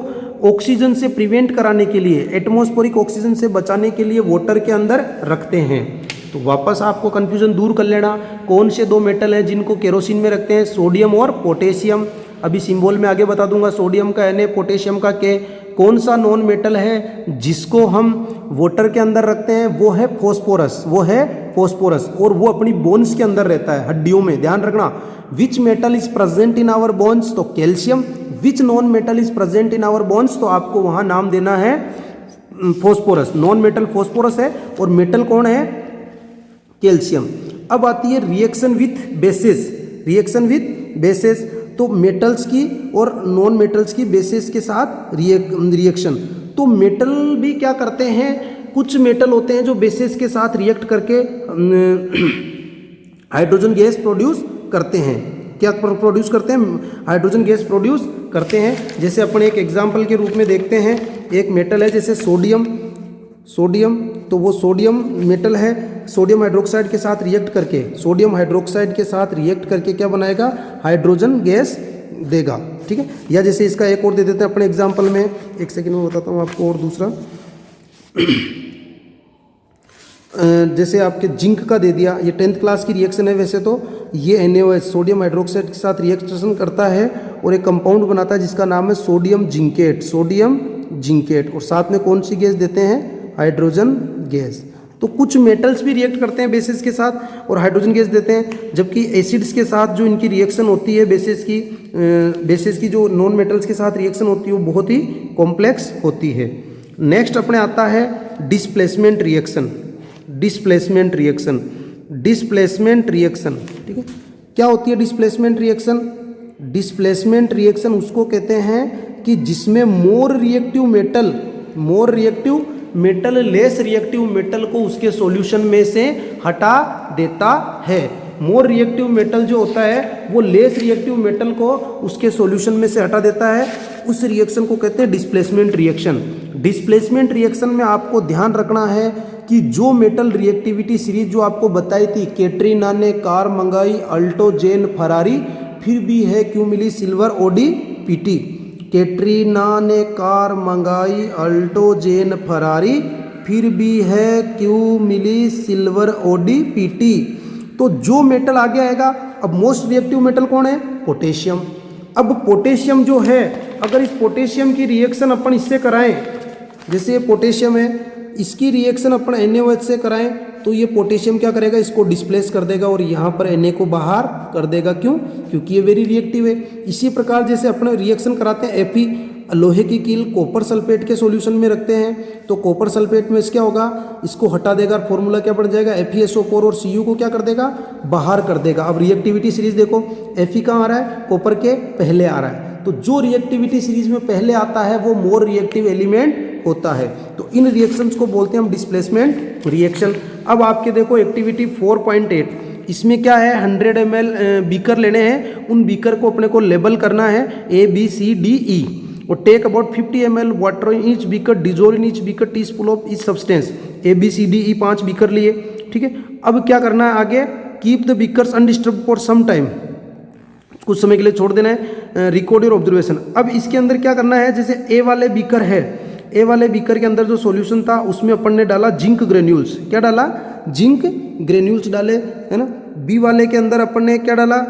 ऑक्सीजन से प्रिवेंट कराने के लिए, एटमॉस्फेरिक ऑक्सीजन से बचाने के लिए वाटर के अंदर रखते हैं। तो वापस आपको कंफ्यूजन दूर कर लेना, कौन से दो मेटल हैं जिनको केरोसिन में रखते हैं? सोडियम और पोटेशियम। अभी सिंबल में आगे बता दूंगा, सोडियम का Na, पोटेशियम का K। कौन सा नॉन मेटल है जिसको हम वाटर के अंदर रखते हैं? वो है फॉस्फोरस, और वो अपनी बोन्स के अंदर रहता है, हड्डियों में। ध्यान रखना, which metal is present in our bones? तो calcium. Which non metal is present in our bones? तो आपको वहां नाम देना है फॉस्फोरस। नॉन मेटल फॉस्फोरस है और मेटल कौन है? कैल्शियम। अब आती है रिएक्शन विथ बेसिस। तो मेटल्स की और नॉन मेटल्स की बेसिस के साथ रिएक्शन। तो मेटल भी क्या करते हैं, कुछ मेटल होते हैं जो बेसिस के साथ रिएक्ट करके हाइड्रोजन गैस प्रोड्यूस करते हैं। क्या प्रोड्यूस करते हैं? हाइड्रोजन गैस प्रोड्यूस करते हैं। जैसे अपन एक एग्जाम्पल के रूप में देखते हैं, एक मेटल है जैसे सोडियम, तो वो सोडियम मेटल है, सोडियम हाइड्रोक्साइड के साथ रिएक्ट करके क्या बनाएगा? हाइड्रोजन गैस देगा। ठीक। ठीक है। या जैसे इसका एक और दे देते हैं अपने एग्जाम्पल में, एक सेकेंड में बताता हूँ आपको और दूसरा। जैसे आपके जिंक का दे दिया, ये 10th क्लास की रिएक्शन है वैसे तो। ये NaOH सोडियम हाइड्रोक्साइड के साथ रिएक्शन करता है और एक कंपाउंड बनाता है जिसका नाम है सोडियम जिंकेट, सोडियम जिंकेट। और साथ में कौन सी गैस देते हैं? Hydrogen gas. तो कुछ मेटल्स भी रिएक्ट करते हैं बेसिस के साथ और हाइड्रोजन गैस देते हैं, जबकि एसिड्स के साथ जो इनकी रिएक्शन होती है बेसिस की जो नॉन मेटल्स के साथ रिएक्शन होती है वो बहुत ही कॉम्प्लेक्स होती है। नेक्स्ट अपने आता है displacement reaction. Displacement reaction, displacement reaction, ठीक है। क्या होती है डिस्प्लेसमेंट रिएक्शन? डिस्प्लेसमेंट रिएक्शन उसको कहते हैं कि जिसमें more reactive metal less reactive metal को उसके सॉल्यूशन में से हटा देता है। मोर रिएक्टिव मेटल जो होता है वो लेस रिएक्टिव मेटल को उसके सॉल्यूशन में से हटा देता है, उस रिएक्शन को कहते हैं डिस्प्लेसमेंट रिएक्शन। डिस्प्लेसमेंट रिएक्शन में आपको ध्यान रखना है कि जो मेटल रिएक्टिविटी सीरीज जो आपको बताई थी, कैटरीना ने कार मंगाई, अल्टो जेन फरारी, फिर भी है क्यों मिली सिल्वर ओडी पीटी। कैटरीना ने कार मंगाई, अल्टो जेन फरारी, फिर भी है क्यों मिली सिल्वर ओडी पीटी। तो जो मेटल आगे आएगा, अब मोस्ट रिएक्टिव मेटल कौन है? पोटेशियम। अब पोटेशियम जो है, अगर इस पोटेशियम की रिएक्शन अपन इससे कराएं, जैसे ये पोटेशियम है, इसकी रिएक्शन अपन NaOH से कराएं तो ये पोटेशियम क्या करेगा? इसको डिस्प्लेस कर देगा और यहाँ पर Na को बाहर कर देगा। क्यों? क्योंकि ये वेरी रिएक्टिव है। इसी प्रकार जैसे अपन रिएक्शन कराते हैं Fe, लोहे की कील कॉपर सल्फेट के सॉल्यूशन में रखते हैं तो कॉपर सल्फेट में क्या होगा? इसको हटा देगा, फॉर्मूला क्या बन जाएगा? FeSO4 और Cu को क्या कर देगा? बाहर कर देगा। अब रिएक्टिविटी सीरीज देखो, Fe कहाँ आ रहा है? कॉपर के पहले आ रहा है। तो जो रिएक्टिविटी सीरीज में पहले आता है वो मोर रिएक्टिव एलिमेंट होता है। तो इन रिएक्शंस को बोलते हैं हम डिस्प्लेसमेंट रिएक्शन। अब आपके देखो एक्टिविटी 4.8, इसमें क्या है? 100 ml बीकर लेने हैं, उन बीकर को अपने को लेबल करना है ABCDE और take about 50 ml water in each beaker, dissolve in each beaker teaspoon of each substance. ABCDE 5 beaker लिए, ठीक है। अब क्या करना है आगे? Keep the beakers undisturbed for some time, कुछ समय के लिए छोड़ देना है। Record your observation. अब इसके अंदर क्या करना है? जैसे ए वाले बीकर है, ए वाले बीकर के अंदर जो सॉल्यूशन था उसमें अपन ने डाला जिंक ग्रेन्यूल्स। क्या डाला? जिंक ग्रेन्यूल्स डाले, है ना। बी वाले के अंदर अपन ने क्या डाला?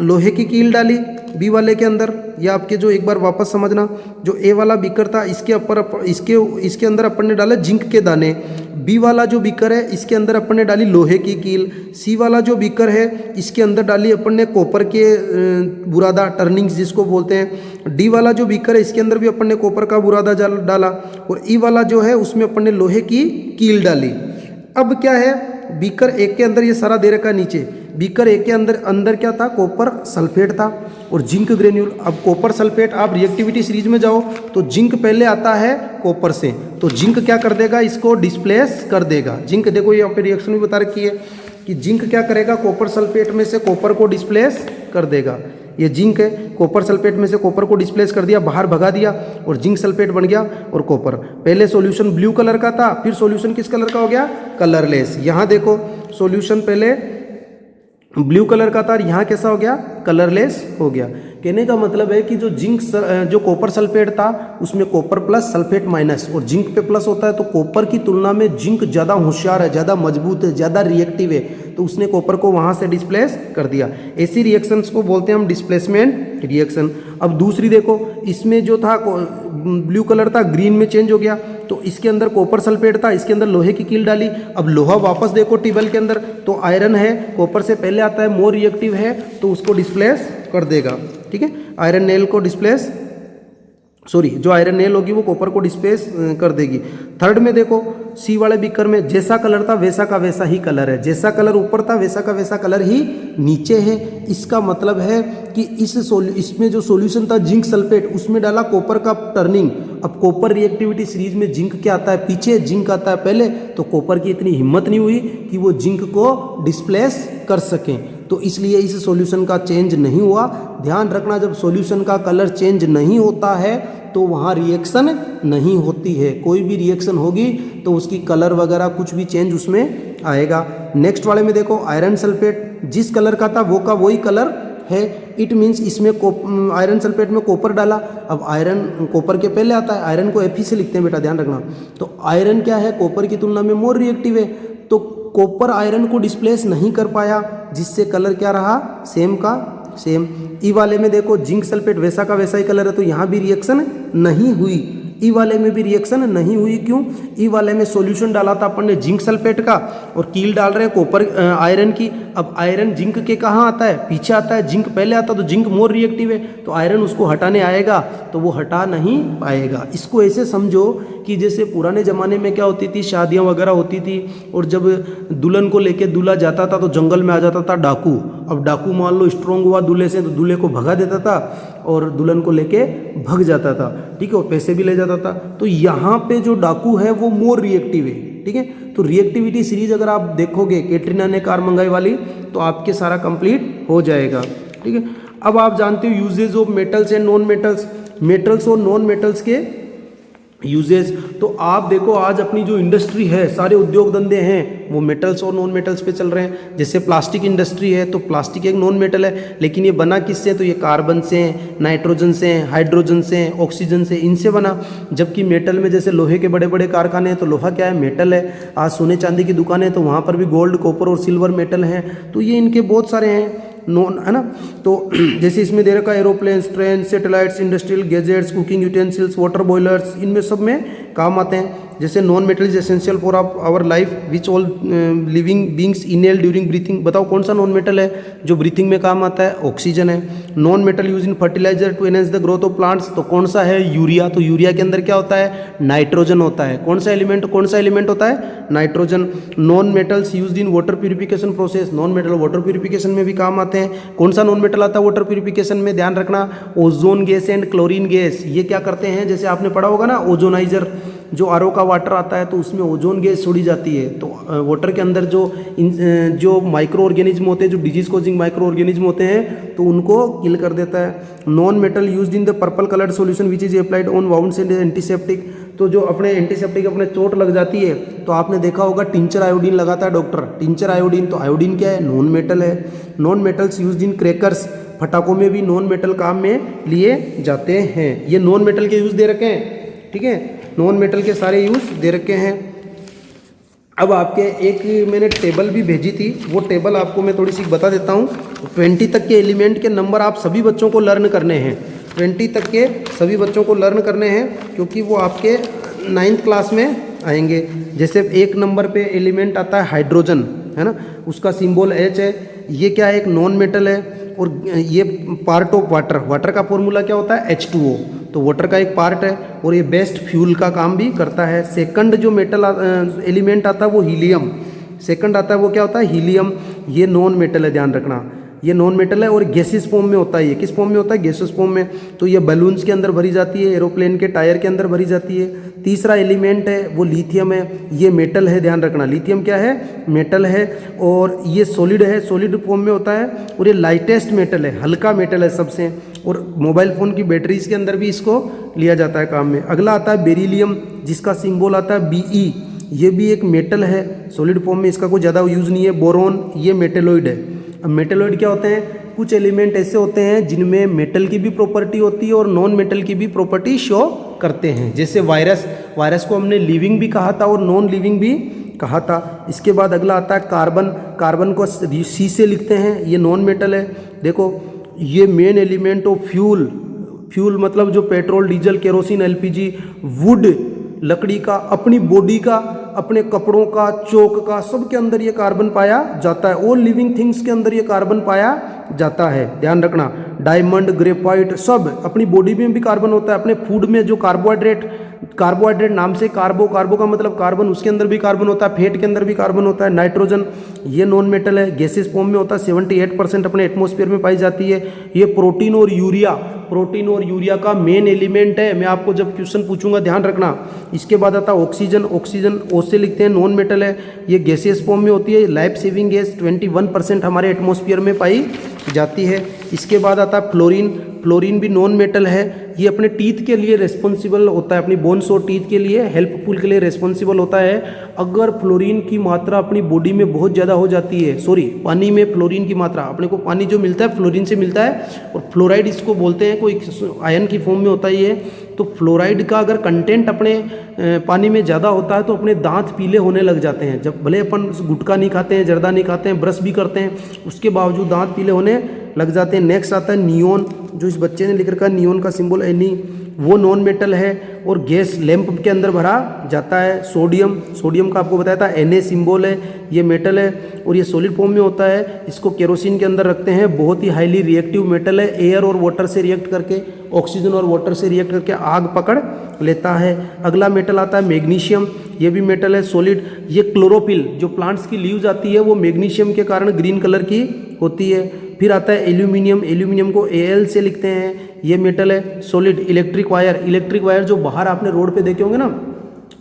लोहे की कील डाली बी वाले के अंदर। या आपके जो एक बार वापस समझना, जो ए वाला बीकर था इसके अंदर अपन ने डाला जिंक के दाने। बी वाला जो बीकर है इसके अंदर अपन ने डाली लोहे की कील। सी वाला जो बीकर है इसके अंदर डाली अपन ने कॉपर के बुरादा, टर्निंग्स जिसको बोलते हैं। डी वाला जो बीकर है इसके अंदर भी अपन ने कॉपर का बुरादा डाला और ई वाला जो है उसमें अपन ने लोहे की कील डाली। अब क्या है? बीकर एक के अंदर ये सारा दे रखा है नीचे। बीकर एक के अंदर क्या था? कॉपर सल्फेट था और जिंक ग्रेन्यूल। अब कॉपर सल्फेट, आप रिएक्टिविटी सीरीज में जाओ तो जिंक पहले आता है कॉपर से, तो जिंक क्या कर देगा? इसको डिस्प्लेस कर देगा। जिंक देखो यहाँ पे रिएक्शन भी बता रखी है कि जिंक क्या करेगा? कॉपर सल्फेट में से कॉपर को डिस्प्लेस कर देगा। ये जिंक है, कॉपर सल्फेट में से कॉपर को डिस्प्लेस कर दिया, बाहर भगा दिया और जिंक सल्फेट बन गया और कॉपर। पहले सॉल्यूशन ब्लू कलर का था, फिर सॉल्यूशन किस कलर का हो गया? कलरलेस। यहाँ देखो सॉल्यूशन पहले ब्लू कलर का था और यहाँ कैसा हो गया? कलरलेस हो गया। कहने का मतलब है कि जो कॉपर सल्फेट था उसमें कॉपर प्लस सल्फेट माइनस और जिंक पे प्लस होता है, तो कॉपर की तुलना में जिंक ज़्यादा होशियार है, ज़्यादा मजबूत है, ज़्यादा रिएक्टिव है, तो उसने कॉपर को वहाँ से डिस्प्लेस कर दिया। ऐसी रिएक्शंस को बोलते हैं हम डिस्प्लेसमेंट रिएक्शन। अब दूसरी देखो, इसमें जो था ब्लू कलर था ग्रीन में चेंज हो गया, तो इसके अंदर कॉपर सल्फेट था, इसके अंदर लोहे की कील डाली। अब लोहा वापस देखो टेबल के अंदर, तो आयरन है, कॉपर से पहले आता है, मोर रिएक्टिव है, तो उसको डिस्प्लेस कर देगा। ठीक है, आयरन नेल को डिस्प्लेस, जो आयरन नेल होगी वो कॉपर को डिस्प्लेस कर देगी। थर्ड में देखो, सी वाले बीकर में जैसा कलर था वैसा का वैसा ही कलर है, जैसा कलर ऊपर था वैसा का वैसा कलर ही नीचे है। इसका मतलब है कि इसमें जो सॉल्यूशन था जिंक सल्फेट, उसमें डाला कॉपर का टर्निंग। अब कॉपर रिएक्टिविटी सीरीज में जिंक क्या आता है पीछे, जिंक आता है पहले, तो कॉपर की इतनी हिम्मत नहीं हुई कि वो जिंक को डिस्प्लेस कर सकें, तो इसलिए इस सॉल्यूशन का चेंज नहीं हुआ। ध्यान रखना, जब सॉल्यूशन का कलर चेंज नहीं होता है तो वहाँ रिएक्शन नहीं होती है। कोई भी रिएक्शन होगी तो उसकी कलर वगैरह कुछ भी चेंज उसमें आएगा। नेक्स्ट वाले में देखो, आयरन सल्फेट जिस कलर का था वो का वही कलर है, इट मीन्स इसमें आयरन सल्फेट में कॉपर डाला। अब आयरन कॉपर के पहले आता है, आयरन को Fe से लिखते हैं बेटा, ध्यान रखना। तो आयरन क्या है, कॉपर की तुलना में मोर रिएक्टिव है, तो कॉपर आयरन को डिस्प्लेस नहीं कर पाया, जिससे कलर क्या रहा, सेम का सेम। ई वाले में देखो जिंक सल्फेट वैसा का वैसा ही कलर है, तो यहाँ भी रिएक्शन नहीं हुई। ई वाले में भी रिएक्शन नहीं हुई, क्यों? ई वाले में सॉल्यूशन डाला था अपन ने जिंक सल्फेट का, और कील डाल रहे हैं कॉपर आयरन की। अब आयरन जिंक के कहाँ आता है, पीछे आता है, जिंक पहले आता है, तो जिंक मोर रिएक्टिव है, तो आयरन उसको हटाने आएगा तो वो हटा नहीं पाएगा। इसको ऐसे समझो कि जैसे पुराने ज़माने में क्या होती थी, शादियाँ वगैरह होती थी, और जब दुल्हन को लेके दूल्हा जाता था तो जंगल में आ जाता था डाकू। अब डाकू मान लो स्ट्रॉन्ग हुआ दूल्हे से, तो दूल्हे को भगा देता था और दुल्हन को लेके भग जाता था, ठीक है, और पैसे भी ले जाता था। तो यहाँ पे जो डाकू है वो मोर रिएक्टिव है, ठीक है। तो रिएक्टिविटी सीरीज अगर आप देखोगे, कैटरीना ने कार मंगाई वाली, तो आपके सारा कंप्लीट हो जाएगा, ठीक है। अब आप जानते हो uses of metals and non metals, metals और नॉन मेटल्स के यूजेज। तो आप देखो आज अपनी जो इंडस्ट्री है, सारे उद्योग धंधे हैं, वो मेटल्स और नॉन मेटल्स पे चल रहे हैं। जैसे प्लास्टिक इंडस्ट्री है, तो प्लास्टिक एक नॉन मेटल है, लेकिन ये बना किससे, तो ये कार्बन से, नाइट्रोजन से, हाइड्रोजन से, ऑक्सीजन से, इनसे बना। जबकि मेटल में जैसे लोहे के बड़े बड़े कारखाने हैं, तो लोहा क्या है, मेटल है। आज सोने चांदी की दुकानें, तो वहाँ पर भी गोल्ड, कॉपर और सिल्वर मेटल हैं। तो ये इनके बहुत सारे हैं नॉन, है ना। तो जैसे इसमें दे रखा है aeroplanes, train, satellites, industrial gadgets, cooking utensils, water boilers, इनमें सब में काम आते हैं। जैसे non metal is essential for our life which all living beings inhale during breathing. बताओ कौन सा नॉन मेटल है जो ब्रीथिंग में काम आता है, ऑक्सीजन है। Non metal use in fertiliser to enhance the growth of plants, तो कौन सा है, यूरिया। तो यूरिया के अंदर क्या होता है, नाइट्रोजन होता है। कौन सा एलिमेंट होता है, nitrogen. Non metals use in water purification process, non metal water purification में भी काम आते हैं। कौन सा नॉन मेटल आता है वाटर प्यूरिफिकेशन में, ध्यान रखना, ozone gas and chlorine gas. ये क्या करते हैं, जैसे आपने पढ़ा होगा ना, ओजोनाइजर, जो आरओ का वाटर आता है तो उसमें ओजोन गैस छोड़ी जाती है। तो वाटर के अंदर जो माइक्रो ऑर्गेनिज्म होते हैं, जो डिजीज कोजिंग माइक्रो ऑर्गेनिज्म होते हैं, तो उनको किल कर देता है। Non metal used in the purple coloured solution which is applied on wounds and antiseptic. तो जो अपने एंटीसेप्टिक, अपने चोट लग जाती है, तो आपने देखा होगा टिंचर आयोडीन लगाता है डॉक्टर, टिंचर आयोडीन। तो आयोडीन क्या है, नॉन मेटल है। Non metals used in crackers, फटाकों में भी नॉन मेटल काम में लिए जाते हैं। ये नॉन मेटल के यूज दे रखे हैं, ठीक है, नॉन मेटल के सारे यूज दे रखे हैं। अब आपके एक मैंने टेबल भी भेजी थी, वो टेबल आपको मैं थोड़ी सी बता देता हूँ। 20 तक के एलिमेंट के नंबर आप सभी बच्चों को लर्न करने हैं, 20 तक के सभी बच्चों को लर्न करने हैं, क्योंकि वो आपके 9th क्लास में आएंगे। जैसे 1 नंबर पे एलिमेंट आता है हाइड्रोजन, है ना, उसका सिंबल H है। ये क्या है, एक नॉन मेटल है, और ये पार्ट ऑफ वाटर, वाटर का फॉर्मूला क्या होता है, H2O। तो वाटर का एक पार्ट है, और ये बेस्ट फ्यूल का काम भी करता है। सेकंड जो मेटल एलिमेंट आता है वो हीलियम, सेकंड आता है वो क्या होता है, हीलियम। ये नॉन मेटल है, ध्यान रखना, ये नॉन मेटल है, और गैसेस फॉर्म में होता है। ये किस फॉर्म में होता है, गैसेस फॉर्म में। तो ये बलून्स के अंदर भरी जाती है, एरोप्लेन के टायर के अंदर भरी जाती है। तीसरा एलिमेंट है वो लिथियम है, ये मेटल है, ध्यान रखना, लिथियम क्या है, मेटल है, और ये सॉलिड है, सॉलिड फॉर्म में होता है, और ये लाइटेस्ट मेटल है, हल्का मेटल है सबसे, और मोबाइल फ़ोन की बैटरीज के अंदर भी इसको लिया जाता है काम में। अगला आता है बेरिलियम, जिसका सिंबल आता है Be, ये भी एक मेटल है, सॉलिड फॉर्म में, इसका कोई ज़्यादा यूज़ नहीं है। बोरोन, ये मेटेलॉइड है। अब मेटेलॉइड क्या होते हैं, कुछ एलिमेंट ऐसे होते हैं जिनमें मेटल की भी प्रॉपर्टी होती है और नॉन मेटल की भी प्रॉपर्टी शो करते हैं। जैसे वायरस, वायरस को हमने लिविंग भी कहा था और नॉन लिविंग भी कहा था। इसके बाद अगला आता है कार्बन, कार्बन को C से लिखते हैं, ये नॉन मेटल है। देखो ये main element of fuel, fuel मतलब जो petrol, diesel, kerosene, LPG, would, लकड़ी का, अपनी बॉडी का, अपने कपड़ों का, चौक का, सब के अंदर ये कार्बन पाया जाता है। ऑल लिविंग थिंग्स के अंदर ये कार्बन पाया जाता है, ध्यान रखना। डायमंड, ग्रेफाइट, सब अपनी बॉडी में भी कार्बन होता है। अपने फूड में जो कार्बोहाइड्रेट, कार्बोहाइड्रेट नाम से कार्बो, कार्बो का मतलब कार्बन, उसके अंदर भी कार्बन होता है। फैट के अंदर भी कार्बन होता है। नाइट्रोजन, ये नॉन मेटल है, गैसेस फॉर्म में होता है, 78% अपने एटमॉस्फेयर में पाई जाती है। ये प्रोटीन और यूरिया, प्रोटीन और यूरिया का मेन एलिमेंट है। मैं आपको जब क्वेश्चन पूछूंगा ध्यान रखना। इसके बाद आता है ऑक्सीजन, ऑक्सीजन O से लिखते हैं, नॉन मेटल है, ये गैसियस फॉर्म में होती है। लाइफ सेविंग गैस 21% हमारे एटमॉस्फेयर में पाई जाती है। इसके बाद आता है फ्लोरीन, फ्लोरीन भी नॉन मेटल है। ये अपने टीथ के लिए रिस्पॉन्सिबल होता है, अपनी बोन्स और टीथ के लिए हेल्पफुल के लिए रिस्पॉन्सिबल होता है। अगर फ्लोरीन की मात्रा अपनी बॉडी में बहुत ज़्यादा हो जाती है, सॉरी पानी में फ्लोरीन की मात्रा, अपने को पानी जो मिलता है फ्लोरीन से मिलता है, और फ्लोराइड इसको बोलते हैं, कोई आयन की फॉर्म में होता ही है। तो फ्लोराइड का अगर कंटेंट अपने पानी में ज़्यादा होता है तो अपने दांत पीले होने लग जाते हैं। जब भले अपन गुटखा नहीं खाते हैं, जर्दा नहीं खाते हैं, ब्रश भी करते हैं, उसके बावजूद दांत पीले होने लग जाते हैं। नेक्स्ट आता है नियोन, जो इस बच्चे ने लिख रखा है, नियोन का सिंबल Ni, वो नॉन मेटल है और गैस लैंप के अंदर भरा जाता है। सोडियम, सोडियम का आपको बताया था Na सिंबल है, ये मेटल है और ये सॉलिड फॉर्म में होता है। इसको केरोसिन के अंदर रखते हैं, बहुत ही हाईली रिएक्टिव मेटल है, एयर और वाटर से रिएक्ट करके, ऑक्सीजन और वाटर से रिएक्ट करके आग पकड़ लेता है। अगला मेटल आता है मैग्नीशियम, ये भी मेटल है सॉलिड। ये क्लोरोफिल, जो प्लांट्स की लीव्स आती है वो मैग्नीशियम के कारण ग्रीन कलर की होती है। फिर आता है एल्यूमिनियम, एल्यूमिनियम को Al से लिखते हैं, ये मेटल है solid. Electric wire, electric wire जो बाहर आपने रोड पे देखे होंगे ना,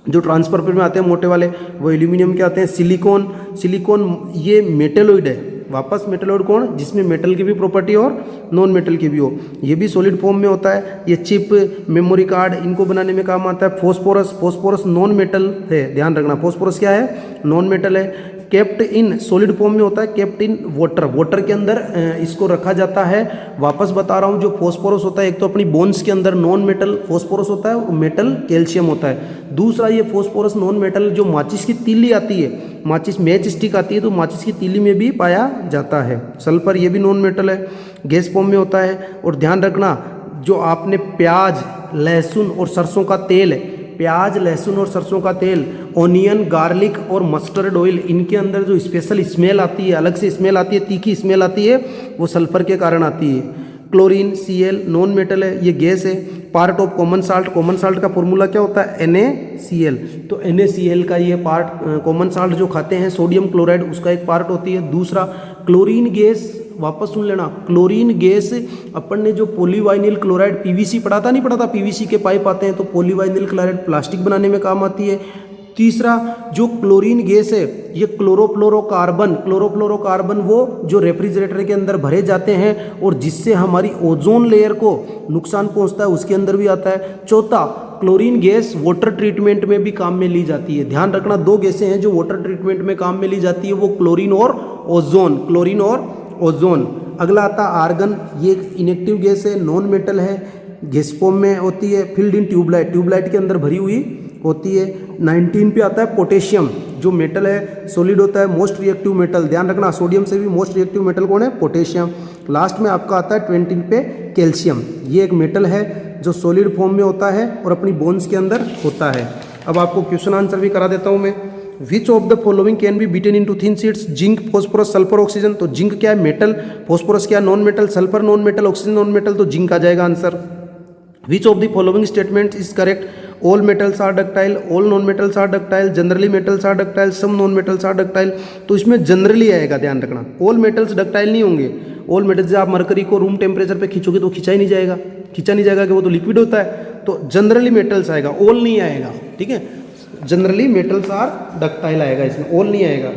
जो ट्रांसफार्मर में आते हैं मोटे वाले, वो एल्यूमिनियम के आते हैं। सिलिकॉन, सिलिकॉन ये मेटेलॉइड है, वापस मेटेलॉइड कौन, जिसमें मेटल की भी प्रॉपर्टी और नॉन मेटल की भी हो, ये भी सॉलिड फॉर्म में होता है। ये चिप, मेमोरी कार्ड, इनको बनाने में काम आता है। फॉस्फोरस, फॉस्फोरस नॉन मेटल है, ध्यान रखना, फॉस्फोरस क्या है, नॉन मेटल है। केप्ट इन, सॉलिड फॉर्म में होता है, केप्ट इन वाटर, वाटर के अंदर इसको रखा जाता है। वापस बता रहा हूँ, जो फॉस्फोरस होता है, एक तो अपनी बोन्स के अंदर नॉन मेटल फॉस्फोरस होता है, मेटल कैल्शियम होता है। दूसरा ये फॉस्फोरस नॉन मेटल जो माचिस की तीली आती है, माचिस मैच स्टिक आती है, तो माचिस की तीली में भी पाया जाता है। सल्फर, ये भी नॉन मेटल है, गैस फॉर्म में होता है। और ध्यान रखना, जो आपने प्याज, लहसुन और सरसों का तेल है, प्याज, लहसुन और सरसों का तेल, ऑनियन, गार्लिक और मस्टर्ड ऑयल, इनके अंदर जो स्पेशल स्मेल आती है, अलग से स्मेल आती है, तीखी स्मेल आती है, वो सल्फर के कारण आती है। क्लोरीन, Cl नॉन मेटल है, ये गैस है। Part of common salt, common salt का फॉर्मूला क्या होता है, NaCl, तो NaCl का ये पार्ट, कॉमन साल्ट जो खाते हैं, सोडियम क्लोराइड, उसका एक पार्ट होती है। दूसरा क्लोरीन गैस, वापस सुन लेना, क्लोरीन गैस अपन ने जो पॉलीवाइनिल क्लोराइड, PVC पढ़ा था, नहीं पढ़ा था, PVC के पाइप आते हैं, तो पॉलीवाइनिल क्लोराइड प्लास्टिक बनाने में काम आती है। तीसरा जो क्लोरीन गैस है, ये क्लोरोफ्लोरोकार्बन, क्लोरोफ्लोरोकार्बन वो जो रेफ्रिजरेटर के अंदर भरे जाते हैं और जिससे हमारी ओजोन लेयर को नुकसान पहुंचता है, उसके अंदर भी आता है। चौथा, क्लोरीन गैस वाटर ट्रीटमेंट में भी काम में ली जाती है। ध्यान रखना, दो गैसें हैं जो वाटर ट्रीटमेंट में काम में ली जाती है, वो क्लोरीन और ओजोन, क्लोरीन और ओजोन। अगला आता है आर्गन, ये एक इनएक्टिव गैस है, नॉन मेटल है, गैस फॉर्म में होती है। फिल्ड इन ट्यूबलाइट, ट्यूबलाइट के अंदर भरी हुई होती है। 19 पे आता है पोटेशियम, जो मेटल है, सॉलिड होता है, मोस्ट रिएक्टिव मेटल। ध्यान रखना, सोडियम से भी मोस्ट रिएक्टिव मेटल कौन है, पोटेशियम। लास्ट में आपका आता है 20 पे कैल्शियम, ये एक मेटल है जो सॉलिड फॉर्म में होता है और अपनी बोन्स के अंदर होता है। अब आपको क्वेश्चन आंसर भी करा देता हूँ मैं। Which of the following can be beaten into thin sheets, zinc, phosphorus, sulphur, oxygen. तो जिंक क्या है, मेटल, फॉस्फोरस क्या है, non metal, sulphur non metal, oxygen non metal, तो जिंक आ जाएगा answer. Which of the following statement is correct, all metals are ductile, all non metals are ductile, generally metals are ductile, some non metals are ductile. तो इसमें generally आएगा, ध्यान रखना, all metals ductile नहीं होंगे। All metals, जब आप mercury को रूम टेम्परेचर पे खींचोगे तो खींचा ही नहीं जाएगा, खींचा नहीं जाएगा कि वो तो लिक्विड होता है। तो जनरली मेटल्स आएगा, ऑल नहीं आएगा, ठीक है। जनरली मेटल्स आर डक्टाइल आएगा, इसमें ऑल नहीं आएगा।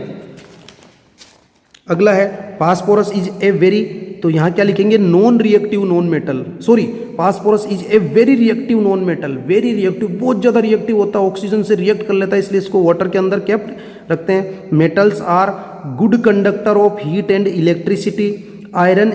अगला है फास्फोरस इज ए वेरी, तो यहाँ क्या लिखेंगे, non reactive non metal, sorry, phosphorus is a very reactive non metal. Very reactive, बहुत ज़्यादा रिएक्टिव होता है, ऑक्सीजन से रिएक्ट कर लेता है, इसलिए इसको वाटर के अंदर केप्ट रखते हैं। Metals are good conductor of heat and electricity. Iron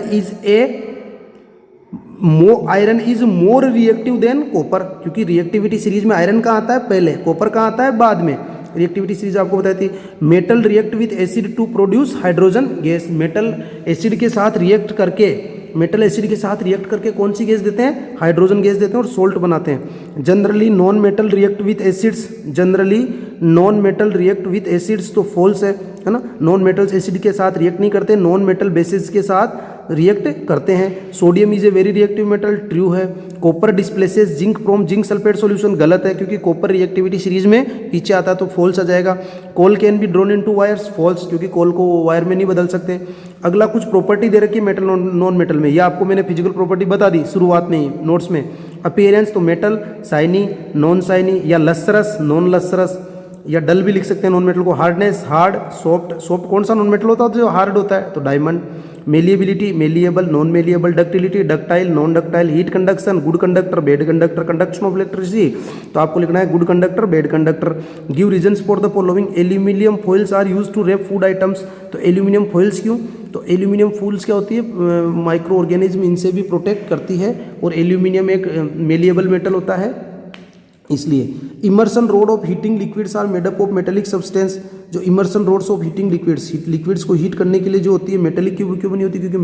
is more reactive than copper, क्योंकि रिएक्टिविटी सीरीज में आयरन कहाँ आता है, पहले, कॉपर कहाँ आता है, बाद में। रिएक्टिविटी सीरीज आपको बताई थी। Metal react with acid to produce hydrogen gas, metal acid के साथ रिएक्ट करके, मेटल एसिड के साथ रिएक्ट करके कौन सी गैस देते हैं, हाइड्रोजन गैस देते हैं और सोल्ट बनाते हैं। Generally non metal react with acids, generally non metal react with acids, तो फॉल्स है ना, नॉन मेटल्स एसिड के साथ रिएक्ट नहीं करते, नॉन मेटल बेसिस के साथ रिएक्ट करते हैं। Sodium is a very reactive metal, true है। Copper displaces zinc from zinc sulphate solution, गलत है, क्योंकि कॉपर रिएक्टिविटी सीरीज में पीछे आता है, तो फॉल्स आ जाएगा। Coal can be drawn into wires, false, क्योंकि कोल को वायर में नहीं बदल सकते। अगला कुछ प्रॉपर्टी दे रखी है मेटल नॉन मेटल में, यह आपको मैंने फिजिकल प्रॉपर्टी बता दी शुरुआत में ही नोट्स में। अपीयरेंस, तो मेटल शाइनी, नॉन शाइनी, या लसरस, नॉन लसरस, या डल भी लिख सकते हैं नॉन मेटल को। हार्डनेस, हार्ड, सॉफ्ट, सॉफ्ट कौन सा नॉन मेटल होता है जो हार्ड होता है, तो diamond. Malleability, malleable, non malleable, ductility, ductile, non ductile, heat conduction, good conductor, bad conductor, conduction of electricity, तो आपको लिखना है good conductor, bad conductor. Give reasons for the following, aluminium foils are use to wrap food items, तो aluminium foils क्यों, तो aluminium foils क्या होती है, माइक्रो ऑर्गेनिज्म इनसे भी प्रोटेक्ट करती है, और एल्यूमिनियम एक मेलिएबल मेटल होता है इसलिए। Immersion rod of heating liquids are made up of metallic substance, जो immersion rods of heating liquids, liquids को हीट करने के लिए जो होती है मेटेलिक क्यों बनी होती है, क्योंकि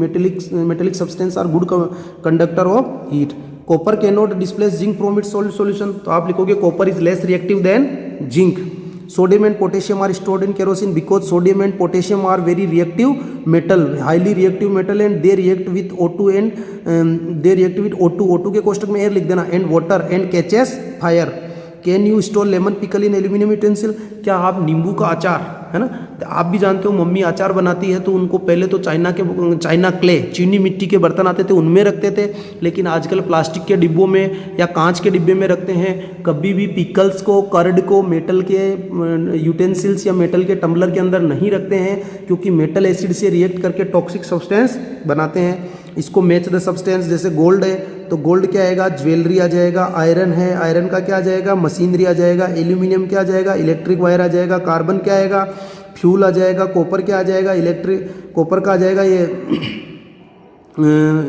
metallic substance are good conductor of heat. Copper can not displace zinc from its solution, तो आप लिखोगे copper is less reactive than zinc. Sodium and potassium are stored in kerosene because sodium and potassium are very reactive metal, highly reactive metal, and they react with O2 and they react with O2 के कोष्टक में air लिख देना, and water and catches fire. Can you store lemon pickle in aluminium utensil, क्या आप नींबू का अचार, है ना, तो आप भी जानते हो मम्मी अचार बनाती है तो उनको पहले तो चाइना क्ले, चीनी मिट्टी के बर्तन आते थे उनमें रखते थे, लेकिन आजकल प्लास्टिक के डिब्बों में या कांच के डिब्बे में रखते हैं। कभी भी पिकल्स को, कर्ड को मेटल के यूटेंसिल्स या मेटल के टम्बलर के अंदर नहीं रखते हैं, क्योंकि मेटल एसिड से रिएक्ट करके टॉक्सिक सब्सटेंस बनाते हैं। इसको मैच द सब्सटेंस, जैसे गोल्ड है तो गोल्ड क्या आएगा, ज्वेलरी आ जाएगा। आयरन है, आयरन का क्या आ जाएगा, मशीनरी आ जाएगा। एल्यूमिनियम क्या आ जाएगा, इलेक्ट्रिक वायर आ जाएगा। कार्बन क्या आएगा, फ्यूल आ जाएगा। कॉपर क्या आ जाएगा, कॉपर का आ जाएगा ये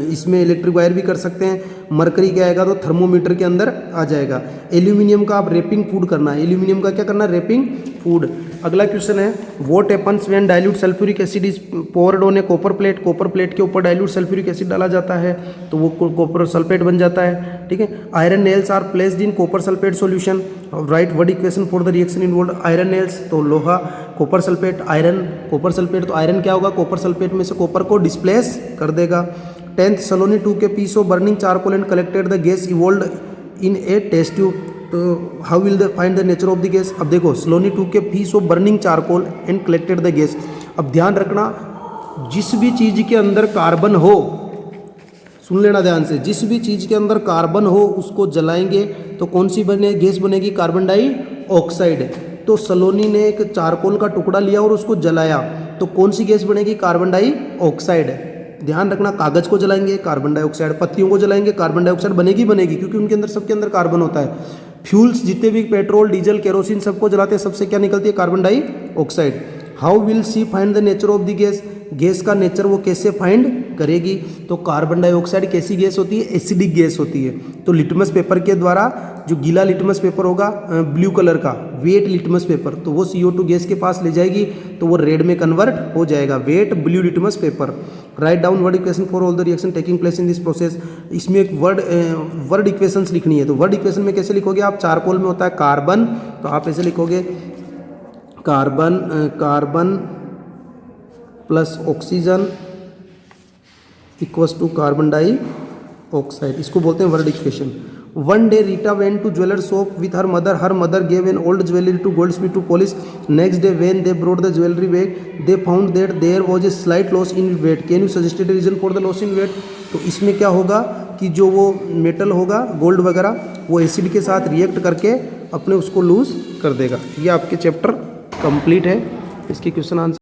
इसमें इलेक्ट्रिक वायर भी कर सकते हैं। मरकरी क्या आएगा, तो थर्मोमीटर के अंदर आ जाएगा। एल्यूमिनियम का आप रैपिंग फूड करना है, एल्यूमिनियम का क्या करना है, रैपिंग फूड। अगला क्वेश्चन है, what happens when dilute sulphuric acid is poured on a copper plate, copper plate के ऊपर डाइल्यूट सल्फ्यूरिक एसिड डाला जाता है तो वो कॉपर सल्फेट बन जाता है, ठीक है। Iron nails are placed in copper sulphate solution, right what equation for the reaction involve. Iron nails तो लोहा, copper sulphate iron, copper sulphate तो आयरन क्या होगा, कॉपर सल्फेट में से कॉपर को डिस्प्लेस कर देगा। 10th सलोनी 2 के piece of burning charcoal and collected the gas evolve in a test tube, तो how will the find the nature of the gas. अब देखो सलोनी 2 के piece of burning charcoal and collected the gas. अब ध्यान रखना, जिस भी चीज़ के अंदर कार्बन हो, सुन लेना ध्यान से, जिस भी चीज़ के अंदर कार्बन हो उसको जलाएंगे तो कौन सी गैस बनेगी, कार्बन डाइऑक्साइड। तो सलोनी ने एक चारकोल का टुकड़ा लिया और उसको जलाया तो कौन सी गैस बनेगी, कार्बन डाइऑक्साइड। ध्यान रखना, कागज को जलाएंगे कार्बन डाइऑक्साइड, पत्तियों को जलाएंगे कार्बन डाइऑक्साइड बनेगी क्योंकि उनके अंदर, सबके अंदर कार्बन होता है। फ्यूल्स जितने भी पेट्रोल, डीजल, केरोसिन सबको जलाते हैं, सबसे क्या निकलती है, carbon dioxide. How will see find the nature of the gas, gas का नेचर वो कैसे फाइंड करेगी, तो कार्बन डाइऑक्साइड कैसी गैस होती है, एसिडिक गैस होती है। तो लिटमस पेपर के द्वारा, जो गीला लिटमस पेपर होगा ब्लू कलर का, वेट लिटमस पेपर, तो वो CO2 गैस के पास ले जाएगी तो वो रेड में कन्वर्ट हो जाएगा, wet blue litmus paper. Write down word equation for all the reaction taking place in this process. इसमें एक वर्ड इक्वेशंस लिखनी है, तो वर्ड इक्वेशन में कैसे लिखोगे आप, चारकोल में होता है कार्बन, तो आप ऐसे लिखोगे carbon plus oxygen equals to carbon dioxide, इसको बोलते हैं word equation. One day Rita went to jeweller shop with her mother gave an old jewellery to goldsmith to polish. Next day when they brought the jewellery back they found that there was a slight loss in weight, can you suggested reason for the loss in weight. तो इसमें क्या होगा कि जो वो metal होगा, gold वगैरह, वो एसिड के साथ रिएक्ट करके अपने उसको लूज कर देगा। ये आपके चैप्टर कंप्लीट है, इसके क्वेश्चन आंसर